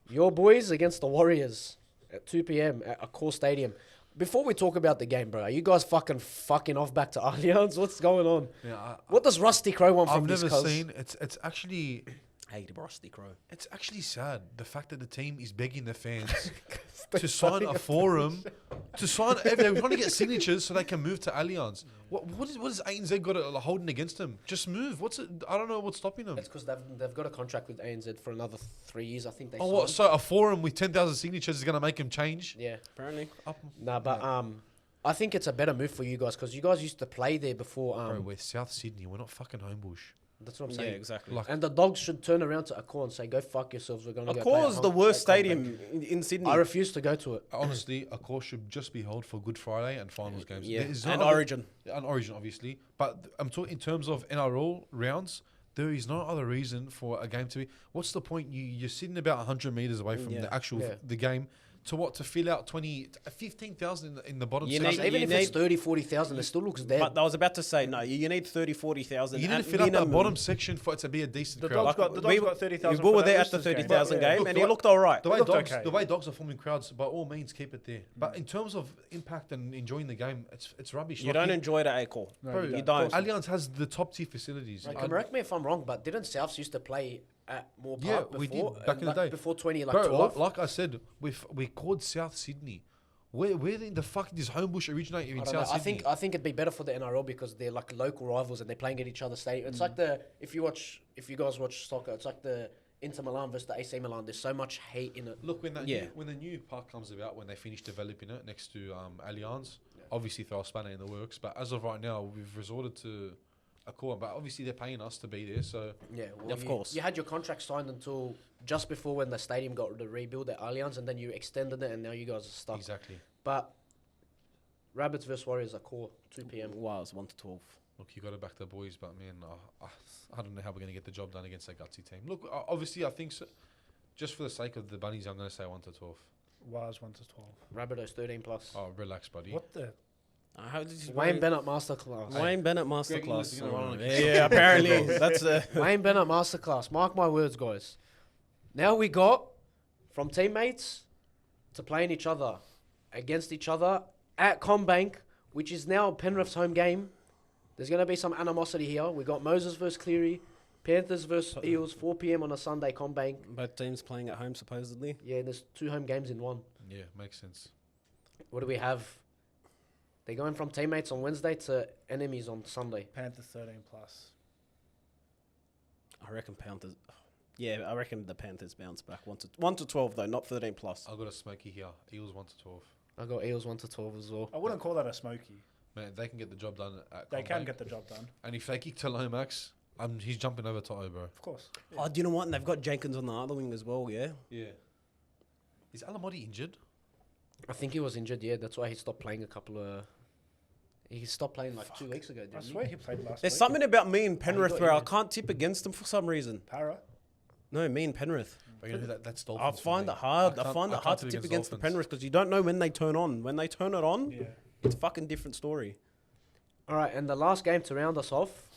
Your boys against the Warriors at 2 p.m. at Accor Stadium. Before we talk about the game, bro, are you guys fucking off back to Allianz? What's going on? Yeah, What does Rusty Crow want I've from this never cuz? seen. It's actually Hey, the Rusty Crow. It's actually sad the fact that the team is begging the fans to sign a forum, to sign. They're trying to get signatures so they can move to Allianz. What is ANZ got holding against them? Just move. What's it? I don't know what's stopping them. It's because they've got a contract with ANZ for another 3 years. I think they. Oh, what? signed. So a forum with 10,000 signatures is going to make them change? Yeah. Apparently. Nah, but I think it's a better move for you guys because you guys used to play there before. Bro, we're South Sydney. We're not fucking Homebush. That's what I'm Yeah, saying. exactly. Like, And the Dogs should turn around to Accor and say, "Go fuck yourselves. We're gonna go play at Accor's the home- worst at Combank." stadium in Sydney. I refuse to go to it. honestly, a course should just be held for Good Friday and finals games. Yeah, There is no and other- Origin. And Origin, obviously. But I'm talking in terms of NRL rounds. There is no other reason for a game to be. What's the point? You're sitting about 100 meters away from Yeah. the actual Yeah. the game. To fill out 15,000 in the bottom You section. need- Plus, even you if it's need- 30, 40,000, it still looks dead. But I was about to say, no, you need 30, 40,000. You need to at fill out that minimum. bottom section for it to be a decent The crowd. Dogs got, the Dogs got 30,000. We for were that there at the Roosters game. 30,000 Yeah. game, Look, and the he way- looked all right. The way, looked dogs, okay. the way dogs are forming crowds, by all means, keep it there. But in terms of impact and enjoying the game, it's rubbish. You Like, don't enjoy the Acor. No, Bro, you don't. Allianz has the top tier facilities. Like, I- correct me if I'm wrong, but didn't Souths used to play at Moore Yeah, Park before? we did back in the day. Before 20, like Bro, 12? like I said, we called South Sydney. Where the fuck does Homebush originate in I don't South know. Sydney? I think it'd be better for the NRL because they're like local rivals and they're playing at each other's stadium. It's like if you guys watch soccer, it's like the Inter Milan versus the AC Milan. There's so much hate in it. Look, when Yeah. when the new park comes about, when they finish developing it next to Allianz, obviously throw a spanner in the works. But as of right now, we've resorted to a core. But obviously they're paying us to be there, so Yeah, well, Of course. You had your contract signed until just before when the stadium got the rebuild at Allianz, and then you extended it, and now you guys are stuck. exactly. But Rabbits versus Warriors are core 2 p.m. Wow, it's 1 to 12. Look, you got to back the boys, but man, I don't know how we're going to get the job done against a gutsy team. Look, obviously, I think so, just for the sake of the bunnies, I'm going to say 1 to 12. Was 1 to 12. Rabbitohs 13 plus. Oh, relax, buddy. What the? How did you Wayne Bennett masterclass. Wayne Bennett Greg Lewis masterclass. is gonna run on a Yeah, kick. yeah, apparently that's Wayne Bennett masterclass. Mark my words, guys. Now we got from teammates to playing each other against each other at Combank, which is now Penrith's home game. There's going to be some animosity here. We got Moses versus Cleary, Panthers versus Eels, 4 p.m. on a Sunday, Combank. both teams playing at home supposedly. Yeah, there's 2 home games in one. Yeah, makes sense. What do we have? They're going from teammates on Wednesday to enemies on Sunday. Panthers 13 plus. I reckon Panthers. Yeah, I reckon the Panthers bounce back 1 to 12 though, not 13 plus. I got a smoky here. Eels 1 to 12. I got Eels 1 to 12 as well. I wouldn't call that a smoky. Man, they can get the job done at They can Combank. get the job done, And if they kick to Lomax, he's jumping over Toto, bro. of course. Oh, do you know what? And they've got Jenkins on the other wing as well. Yeah. Yeah. Is Alamotti injured? I think he was injured, yeah. That's why he stopped playing he stopped playing like 2 weeks ago, I didn't swear he played last There's week. something about me and Penrith got where I injured. can't tip against them for some reason. Para. No, me and Penrith. But you know, that's Dolphins. I for find me. it hard. I can't- find it can't hard tip to tip against the Dolphins. Penrith because you don't know when they turn on. When they turn it on, Yeah. it's a fucking different story. All right, and the last game to round us off,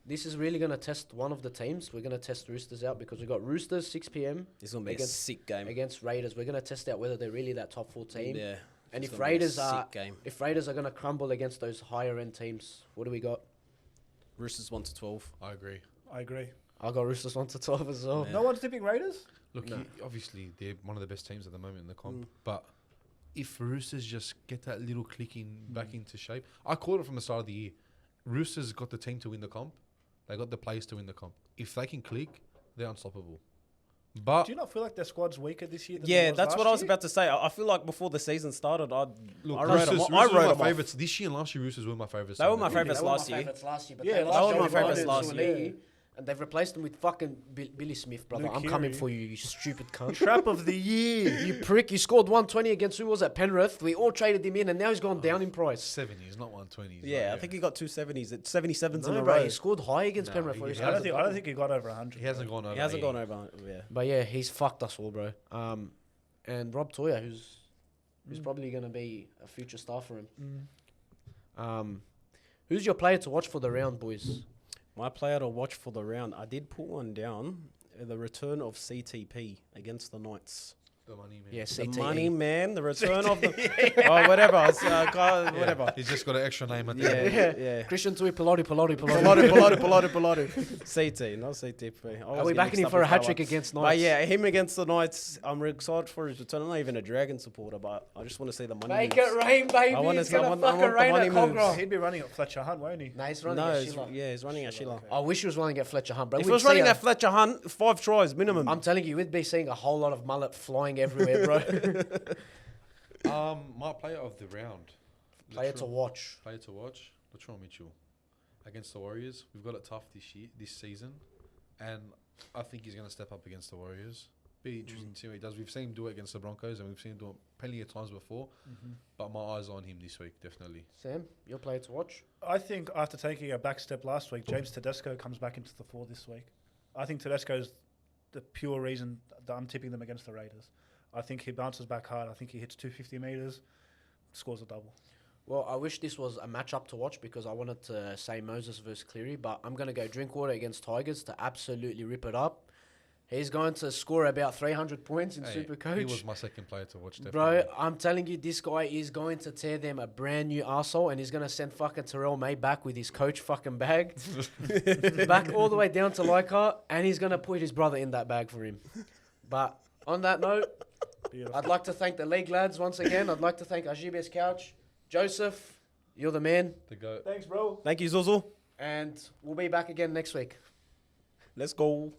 this is really going to test one of the teams. We're going to test Roosters out because we got Roosters 6 p.m. It's gonna be a Against- sick game. against Raiders. We're going to test out whether they're really that top 4 team. Yeah. And it's if gonna be a Raiders are sick game. if Raiders are going to crumble against those higher end teams, what do we got? Roosters 1 to 12. I agree. I agree. I got Roosters 1 to 12 as well. Yeah. No one's tipping Raiders? Look, No. obviously they're one of the best teams at the moment in the comp. But if Roosters just get that little clicking back into shape, I called it from the start of the year. Roosters got the team to win the comp. They got the players to win the comp. If they can click, they're unstoppable. But Do you not feel like their squad's weaker this year? Than Yeah, it was that's last what I was year? about to say. I feel like before the season started, look, I wrote Roosters, them. I Roosters wrote were them my off. favourites. This year and last year, Roosters were my favourites. They were my Yeah. favourites They were last my year. favourites last year, but Yeah, they last lost year were Joey my favourites Barnes last to year. me, and they've replaced him with fucking Billy Smith, brother. Luke I'm coming Keary. for you, you stupid cunt. Trap of the year. You prick, you scored 120 against who was at Penrith. We all traded him in, and now he's gone down in price. 70s, not 120s. Yeah, I think he got 270s. It's 77s in No, a bro, row. he scored high against No, Penrith. he for his hasn't. I don't think he got over 100. he hasn't gone over. He hasn't 80. gone over. Yeah. But yeah, he's fucked us all, bro. and Rob Toya, who's probably going to be a future star for him. Who's your player to watch for the round, boys? My player to watch for the round, I did put one down. The return of CTP against the Knights. The money man. Yeah, The CTE. money man, the return of the... oh, whatever. It's, whatever. He's just got an extra name at the Yeah, end. yeah. Christian Tui Peloti. Piloto. CT, not CTP. Are we backing him for a hat-trick against Knights? But yeah, him against the Knights, I'm excited for his return. I'm not even a Dragon supporter, but I just want to see the money Make moves. it rain, baby. I want It's to going to I fucking want the rain money at moves. Cogra. He'd be running at Fletcher Hunt, won't he? Nah, he's running No, at he's, Sheila. yeah, he's running at Sheila. I wish he was running at Fletcher Hunt, bro. If he We'd was see running a- at Fletcher Hunt, 5 tries minimum. I'm telling you, we'd be seeing a whole lot of mullet flying everywhere, bro. My player of the round. Player to watch. Player to watch. Latrell Mitchell against the Warriors. We've got it tough this season, and I think he's going to step up against the Warriors. Be interesting to see what he does. We've seen him do it against the Broncos, and we've seen him do it plenty of times before. But my eyes are on him this week, definitely. Sam, your player to watch? I think after taking a back step last week, James Tedesco comes back into the fore this week. I think Tedesco's the pure reason that I'm tipping them against the Raiders. I think he bounces back hard. I think he hits 250 metres, scores a double. Well, I wish this was a matchup to watch because I wanted to say Moses versus Cleary, but I'm going to go Drinkwater against Tigers to absolutely rip it up. He's going to score about 300 points in Supercoach. He was my second player to watch, definitely. Bro, I'm telling you, this guy is going to tear them a brand new arsehole, and he's going to send fucking Terrell May back with his coach fucking bag. Back all the way down to Leichhardt, and he's going to put his brother in that bag for him. But on that note, Beautiful. I'd like to thank the league lads once again. I'd like to thank Ajibes Couch. Joseph, you're the man. The GOAT. Thanks, bro. Thank you, Zuzu. And we'll be back again next week. Let's go.